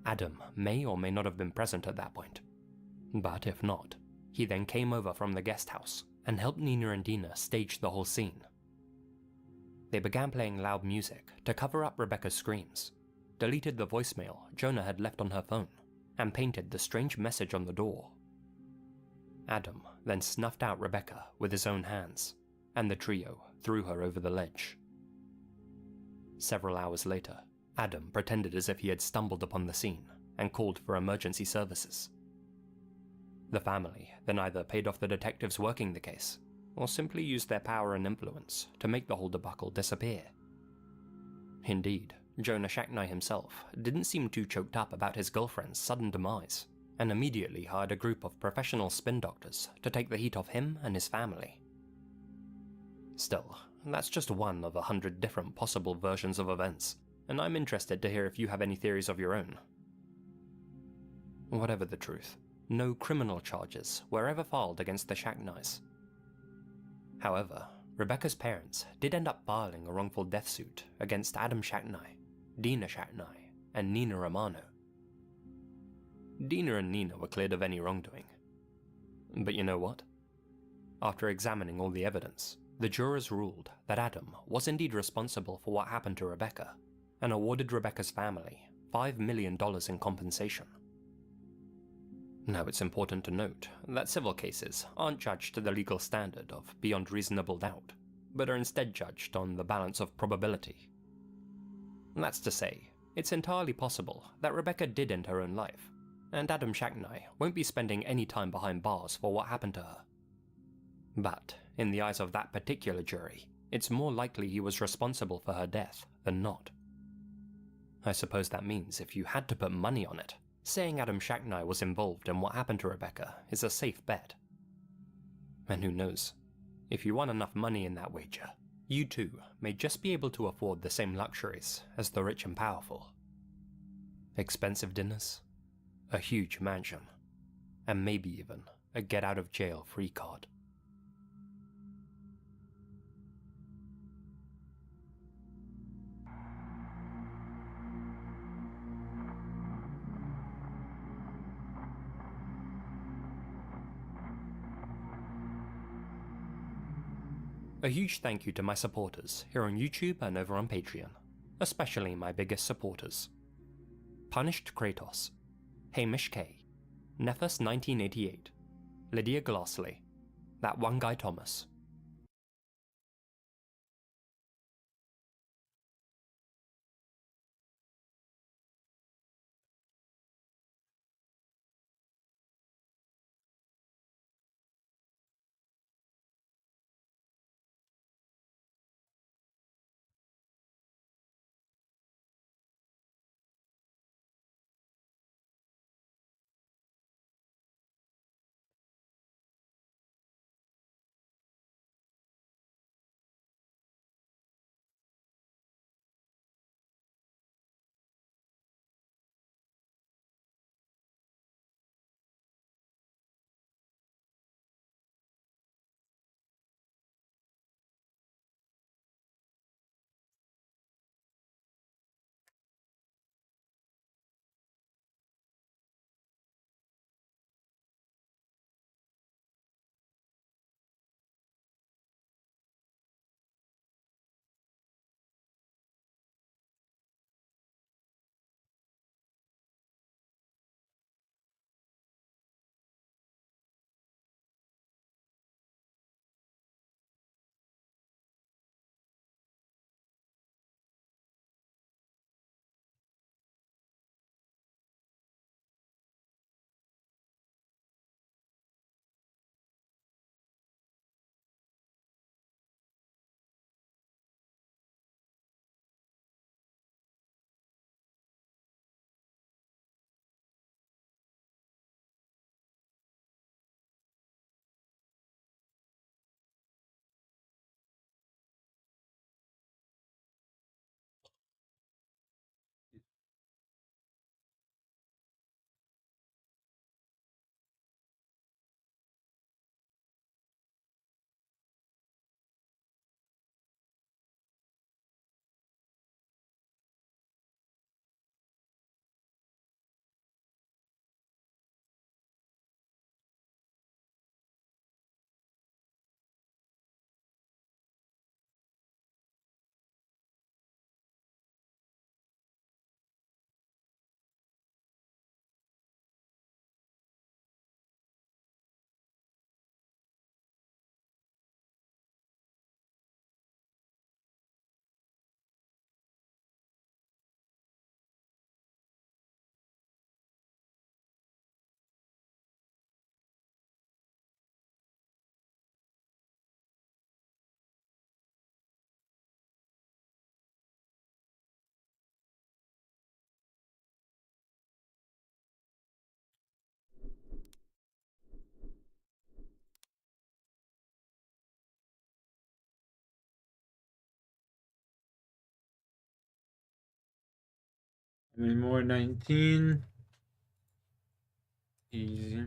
Adam may or may not have been present at that point, but if not, he then came over from the guest house and helped Nina and Dina stage the whole scene. They began playing loud music to cover up Rebecca's screams, deleted the voicemail Jonah had left on her phone, and painted the strange message on the door. Adam then snuffed out Rebecca with his own hands, and the trio threw her over the ledge. Several hours later, Adam pretended as if he had stumbled upon the scene and called for emergency services. The family then either paid off the detectives working the case, or simply used their power and influence to make the whole debacle disappear. Indeed, Jonah Shacknai himself didn't seem too choked up about his girlfriend's sudden demise, and immediately hired a group of professional spin doctors to take the heat off him and his family. Still, that's just one of 100 different possible versions of events, and I'm interested to hear if you have any theories of your own. Whatever the truth, no criminal charges were ever filed against the Shacknais. However, Rebecca's parents did end up filing a wrongful death suit against Adam Shacknai, Dina Shacknai, and Nina Romano. Dina and Nina were cleared of any wrongdoing. But you know what? After examining all the evidence, the jurors ruled that Adam was indeed responsible for what happened to Rebecca, and awarded Rebecca's family $5 million in compensation. Now, it's important to note that civil cases aren't judged to the legal standard of beyond reasonable doubt, but are instead judged on the balance of probability. That's to say, it's entirely possible that Rebecca did end her own life, and Adam Shacknai won't be spending any time behind bars for what happened to her. But, in the eyes of that particular jury, it's more likely he was responsible for her death than not. I suppose that means if you had to put money on it, saying Adam Shacknai was involved in what happened to Rebecca is a safe bet. And who knows, if you won enough money in that wager, you too may just be able to afford the same luxuries as the rich and powerful. Expensive dinners, a huge mansion, and maybe even a get-out-of-jail-free card. A huge thank you to my supporters here on YouTube and over on Patreon, especially my biggest supporters: Punished Kratos, Hamish K, Nephus 1988, Lydia Glassley, That One Guy Thomas. How many more? 19. Easy.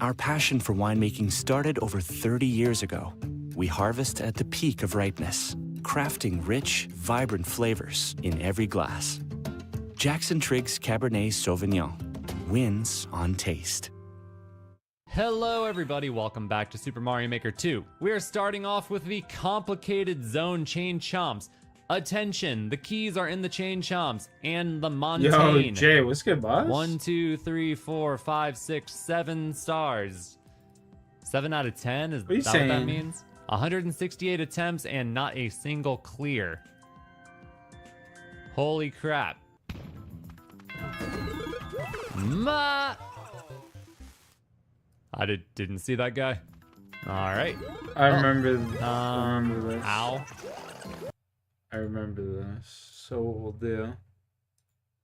Our passion for winemaking started over 30 years ago. We harvest at the peak of ripeness, crafting rich, vibrant flavors in every glass. Jackson Triggs Cabernet Sauvignon wins on taste. Hello everybody, welcome back to Super Mario Maker 2. We are starting off with the complicated zone chain chomps. Attention, the keys are in the chain chomps and the montane. Yo, Jay, what's good, boss? 1, 2, 3, 4, 5, 6, 7 stars. 7 out of 10? Is that what that means? 168 attempts and not a single clear. Holy crap. I didn't see that guy. All right. I remember this. Ow. I remember this. So what we'll do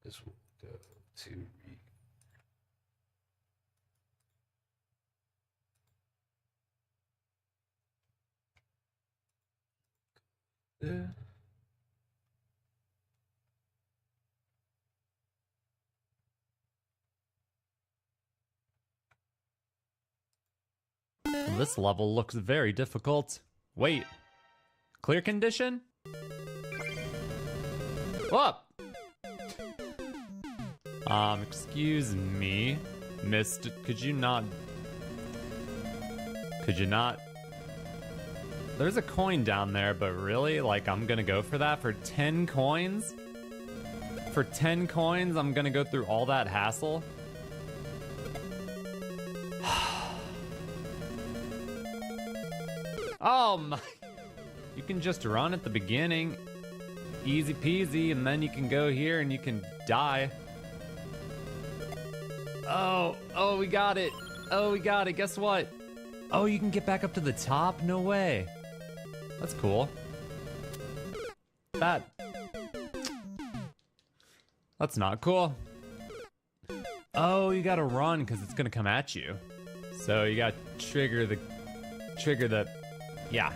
is we'll go to there. This level looks very difficult. Wait. Clear condition? What? Excuse me, Mr. Could you not? There's a coin down there, but really, like, I'm gonna go for that for 10 coins? For 10 coins, I'm gonna go through all that hassle? Oh my, you can just run at the beginning, easy peasy, and then you can go here and you can die. Oh, we got it. Oh, we got it, guess what? Oh, you can get back up to the top? No way. That's cool. That's not cool. Oh, you gotta run because it's gonna come at you. So you gotta trigger the, yeah.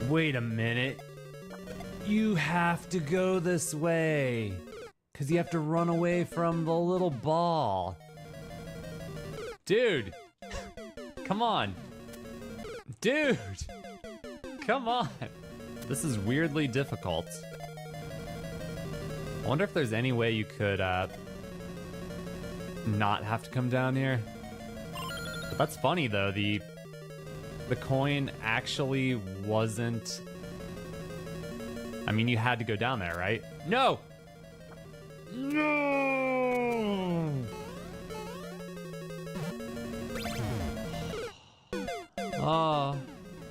Wait a minute. You have to go this way. Because you have to run away from the little ball. Dude. Come on. Dude. Come on. This is weirdly difficult. I wonder if there's any way you could not have to come down here. But that's funny though, the coin actually wasn't... I mean, you had to go down there, right? No! No!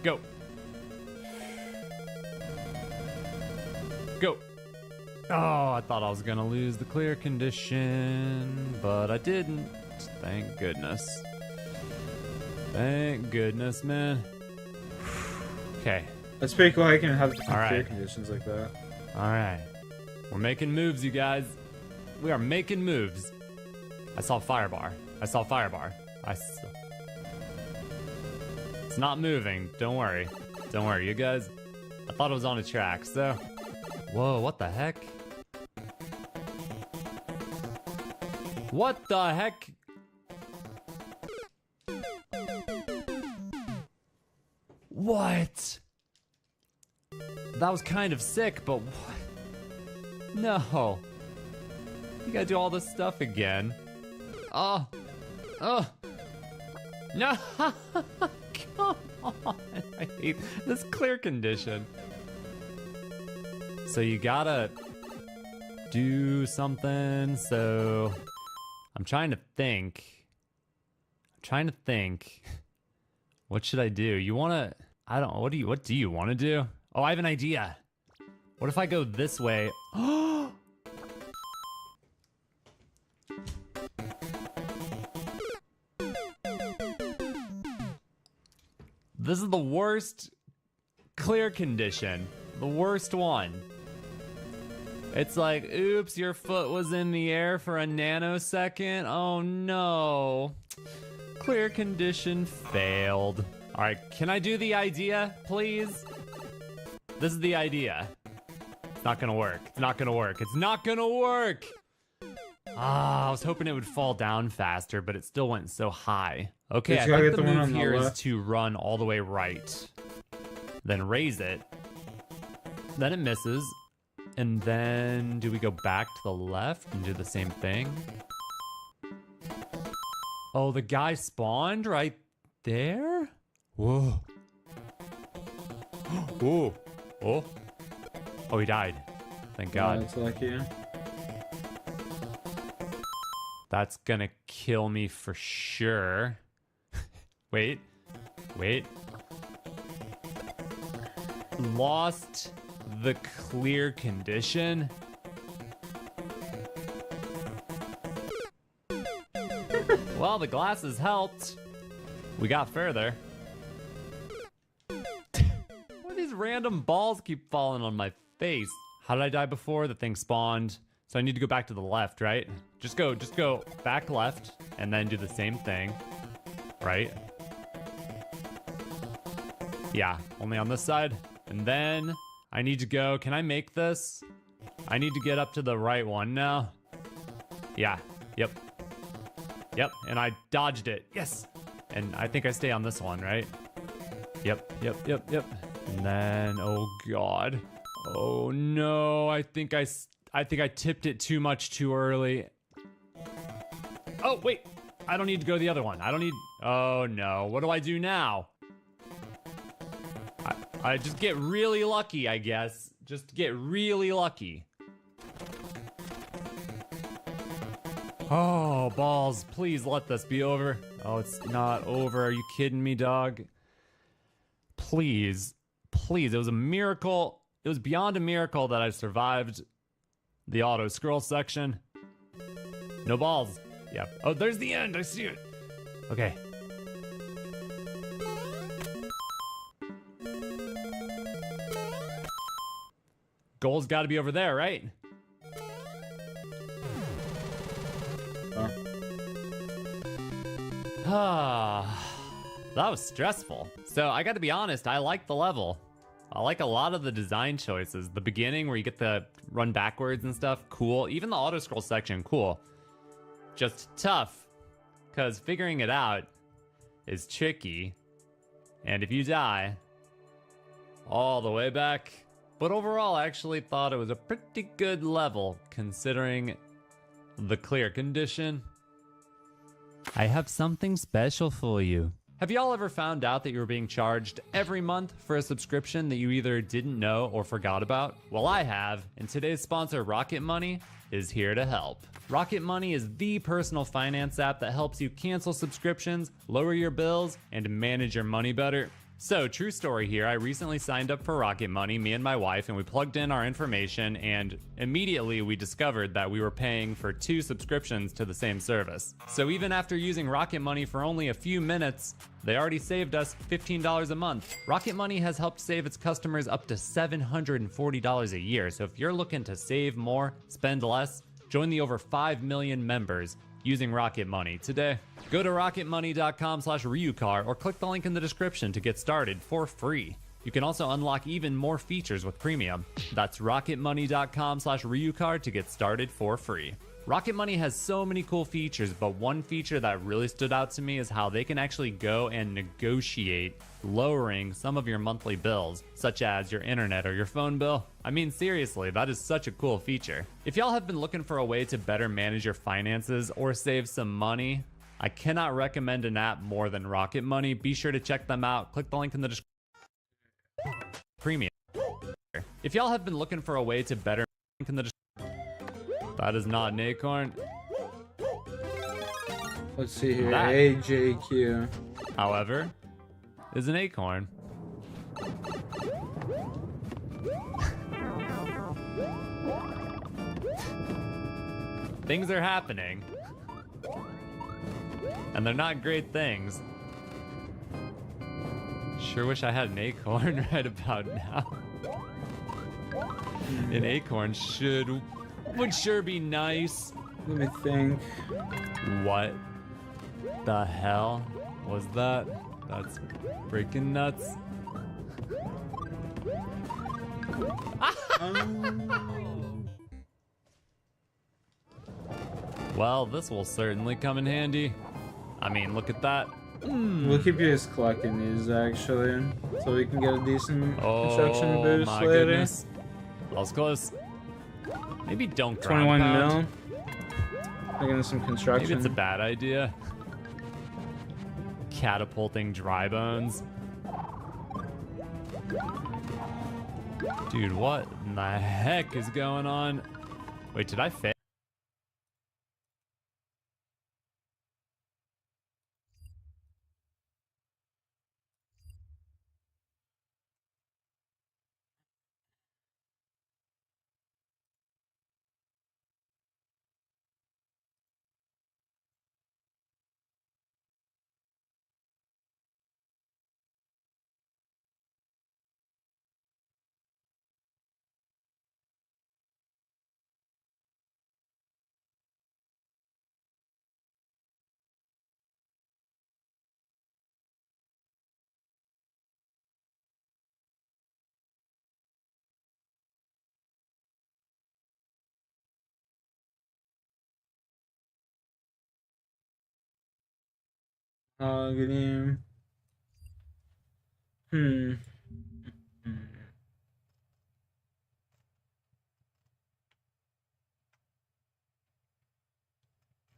Go. Go. Oh, I thought I was gonna lose the clear condition, but I didn't. Thank goodness. Thank goodness, man. Okay. That's pretty cool. I can have different clear conditions like that. All right. We're making moves, you guys. We are making moves. I saw firebar. It's not moving. Don't worry. Don't worry, you guys. I thought it was on a track, so. Whoa, what the heck? What the heck? What? That was kind of sick, but what? No. You gotta do all this stuff again. Oh. No. Come on. I hate this clear condition. So you gotta do something. So I'm trying to think. What should I do? You wanna, I don't know. What do you want to do? Oh, I have an idea. What if I go this way? This is the worst clear condition. The worst one. It's like, oops, your foot was in the air for a nanosecond. Oh no. Clear condition failed. All right, can I do the idea, please? This is the idea. It's not gonna work. It's not gonna work. It's not gonna work. I was hoping it would fall down faster, but it still went so high. Okay, I think the move here is to run all the way right. then raise it. Then it misses. And then do we go back to the left and do the same thing? Oh, the guy spawned right there? Whoa. Whoa. Oh. Oh, he died. Thank God. That's lucky. That's gonna kill me for sure. Wait. Wait. Lost the clear condition. Well, the glasses helped. We got further. Why these random balls keep falling on my face? How did I die before? The thing spawned. So I need to go back to the left, right? Just go back left and then do the same thing, right? Yeah, only on this side. And then I need to go, can I make this? I need to get up to the right one now. Yeah, yep. Yep, and I dodged it, yes. And I think I stay on this one, right? Yep. And then, oh God. Oh no, I think I tipped it too much too early. Oh, wait, I don't need to go the other one. Oh no, what do I do now? I just get really lucky, I guess. Just get really lucky. Oh, balls, please let this be over. Oh, it's not over. Are you kidding me, dog? Please, it was a miracle. It was beyond a miracle that I survived the auto scroll section. No balls. Yeah. Oh, there's the end. I see it. Okay. Goal's got to be over there, right? That was stressful. So I got to be honest, I like the level. I like a lot of the design choices. The beginning where you get the run backwards and stuff, cool. Even the auto scroll section, cool. Just tough, because figuring it out is tricky. And if you die all the way back. But overall, I actually thought it was a pretty good level considering the clear condition. I have something special for you. Have y'all ever found out that you were being charged every month for a subscription that you either didn't know or forgot about? Well, I have, and today's sponsor, Rocket Money, is here to help. Rocket Money is the personal finance app that helps you cancel subscriptions, lower your bills, and manage your money better. So, true story here, I recently signed up for Rocket Money, me and my wife, and we plugged in our information, and immediately we discovered that we were paying for 2 subscriptions to the same service. So even after using Rocket Money for only a few minutes, they already saved us $15 a month. Rocket Money has helped save its customers up to $740 a year, so if you're looking to save more, spend less, join the over 5 million members using Rocket Money today. Go to rocketmoney.com/Ryucar or click the link in the description to get started for free. You can also unlock even more features with premium. That's rocketmoney.com/Ryucar to get started for free. Rocket Money has so many cool features, but one feature that really stood out to me is how they can actually go and negotiate lowering some of your monthly bills, such as your internet or your phone bill. I mean, seriously, that is such a cool feature. If y'all have been looking for a way to better manage your finances or save some money, I cannot recommend an app more than Rocket Money. Be sure to check them out. Click the link in the description. Premium. If y'all have been looking for a way to better link in the description. That is not an acorn. Let's see here. That, AJQ. however, is an acorn. Things are happening. And they're not great things. Sure wish I had an acorn right about now. An acorn would sure be nice. Let me think. What the hell was that? That's freaking nuts. Well, this will certainly come in handy. I mean, look at that. We'll keep you as collecting these actually, so we can get a decent construction boost my later. Goodness. That was close. Maybe don't ground 21 pound. mil. Looking at some construction. Maybe it's a bad idea. Catapulting dry bones. Dude, what in the heck is going on? Wait, did I fail? Good evening. Hmm.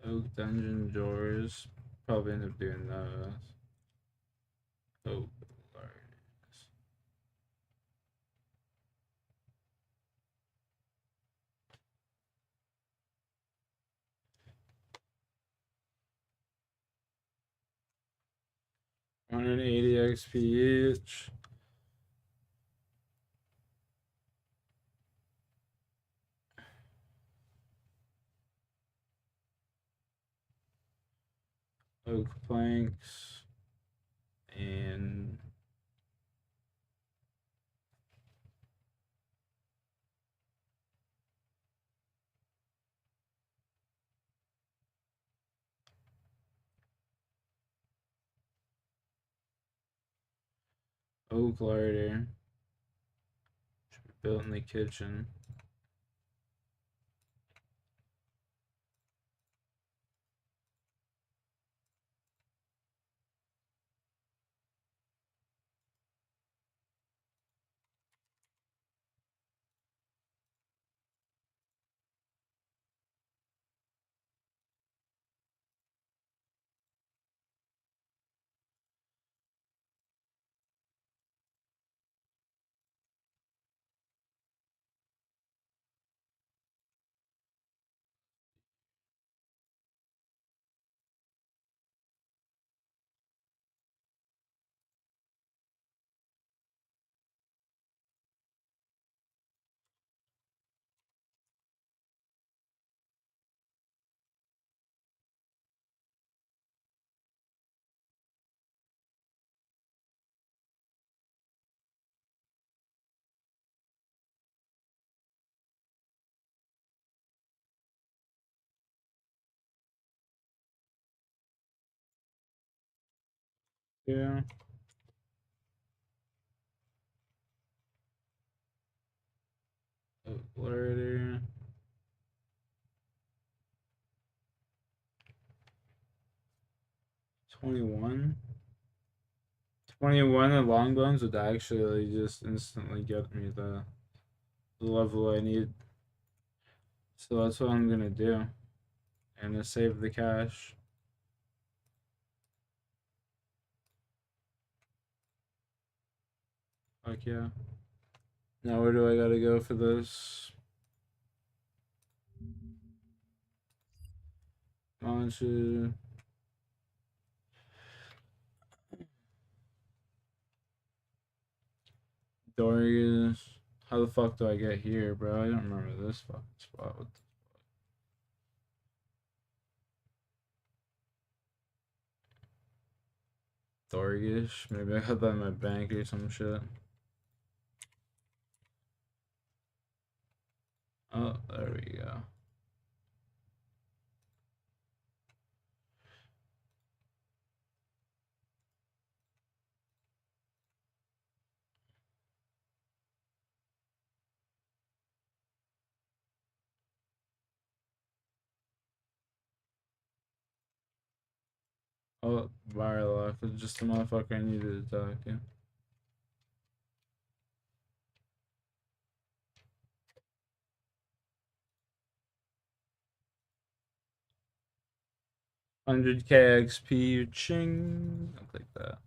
Oak dungeon doors. Probably end up doing those. Oh, Lord. $180 XP each. Oak planks and oak larder. Should be built in the kitchen. Yeah. Oak larder. $21. 21 and long bones would actually just instantly get me the level I need. So that's what I'm gonna do. And to save the cash. Fuck yeah. Now where do I gotta go for this? Launcher. Dorius. How the fuck do I get here, bro? I don't remember this fucking spot. What the Thorgish? Maybe I got that in my bank or some shit. Oh, there we go. Oh, Barlock is just the motherfucker I needed to talk to. $100K XP, ching. I'll take that.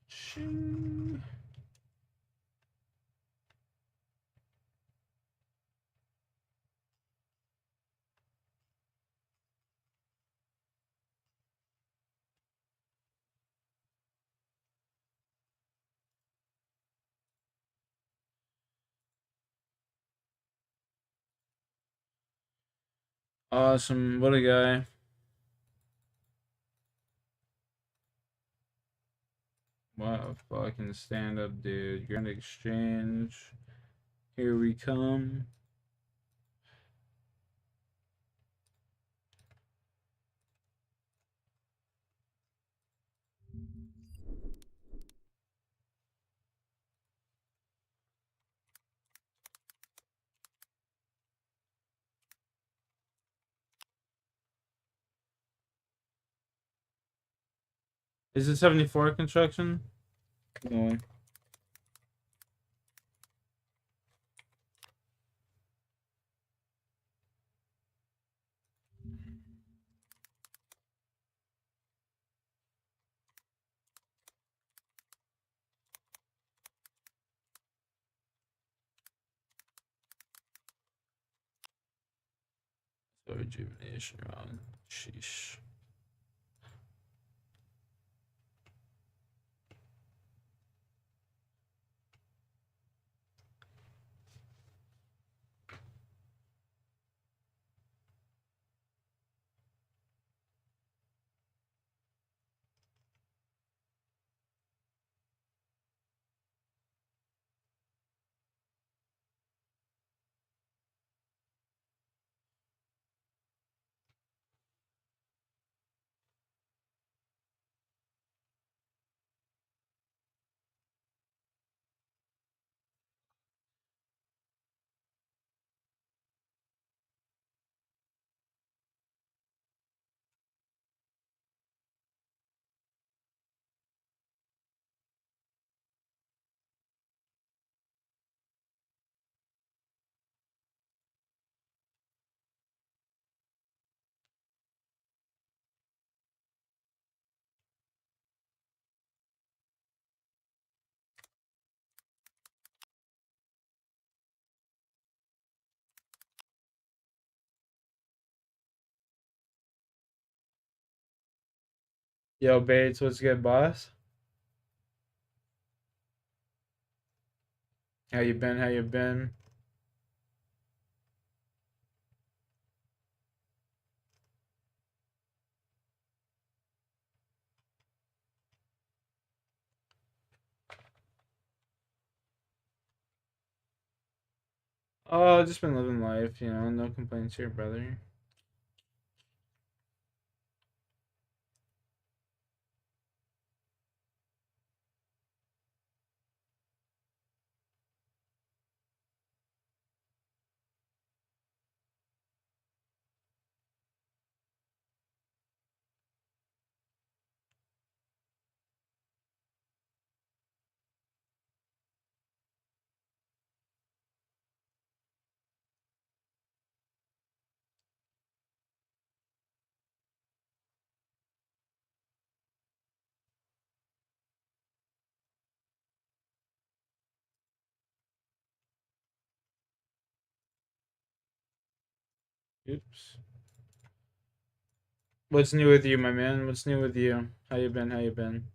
Ching. Awesome. What a guy. What a fucking stand up, dude. Grand Exchange. Here we come. Is it 74 construction? No. So rejuvenation wrong. Sheesh. Yo, Bates, what's good, boss? How you been? How you been? Oh, just been living life, you know, no complaints here, brother. Oops. What's new with you, my man? What's new with you? How you been? How you been?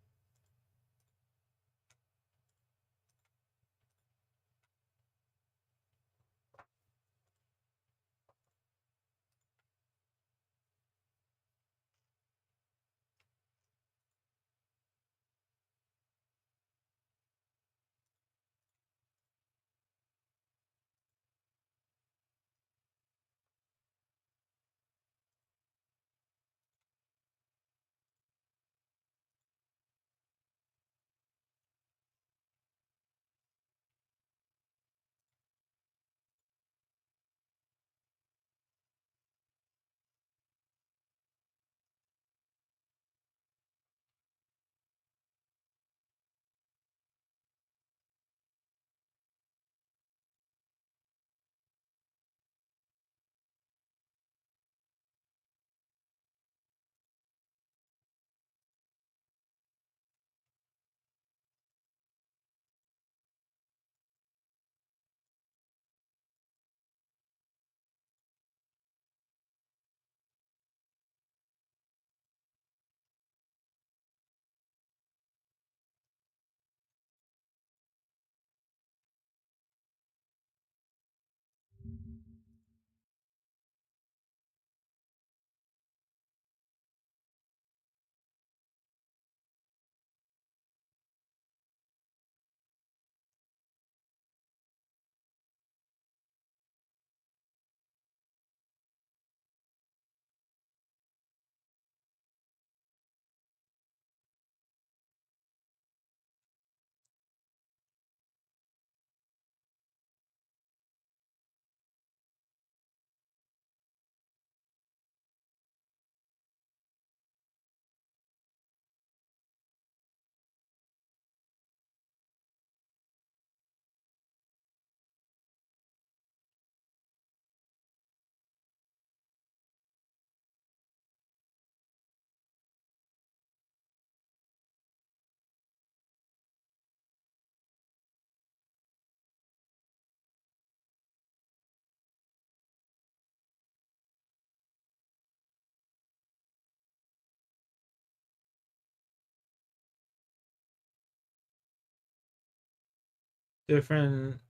different.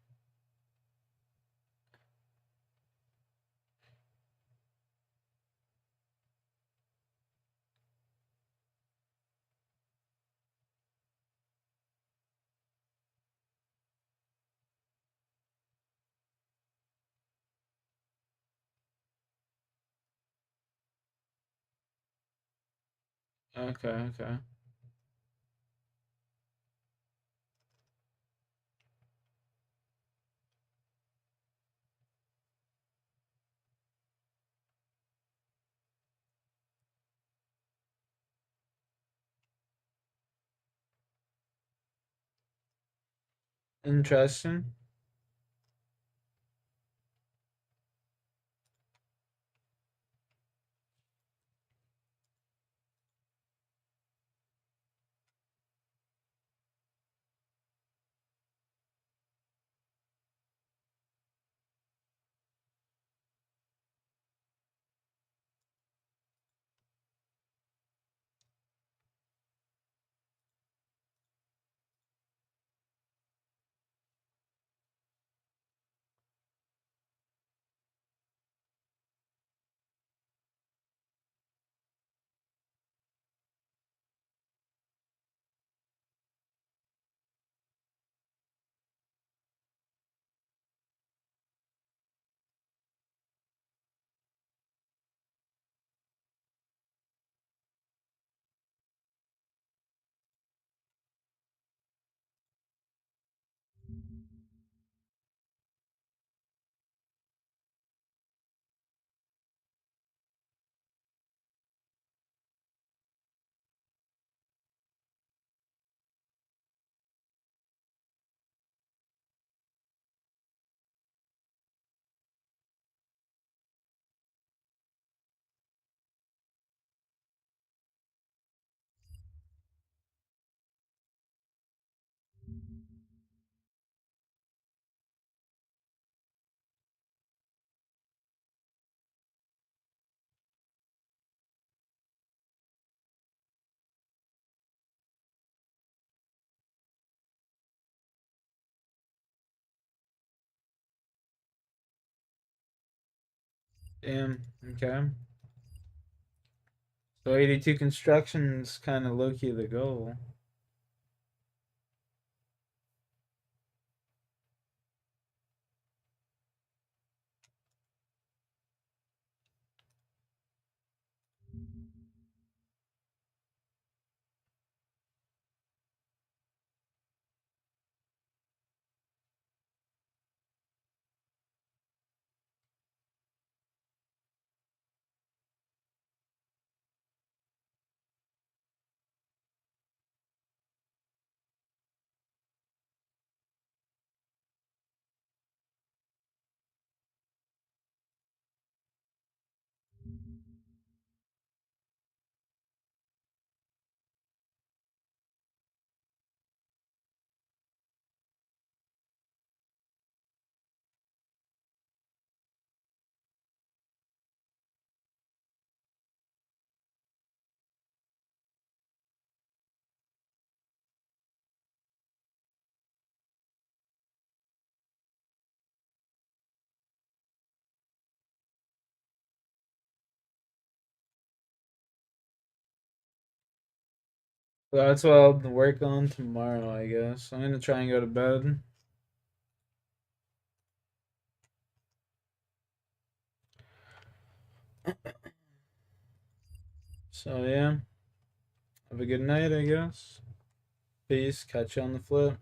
Okay, okay. Interesting. Damn. Okay. So 82 construction's kind of low key the goal. Well, that's what I'll work on tomorrow, I guess. I'm gonna try and go to bed. So yeah. Have a good night, I guess. Peace. Catch you on the flip.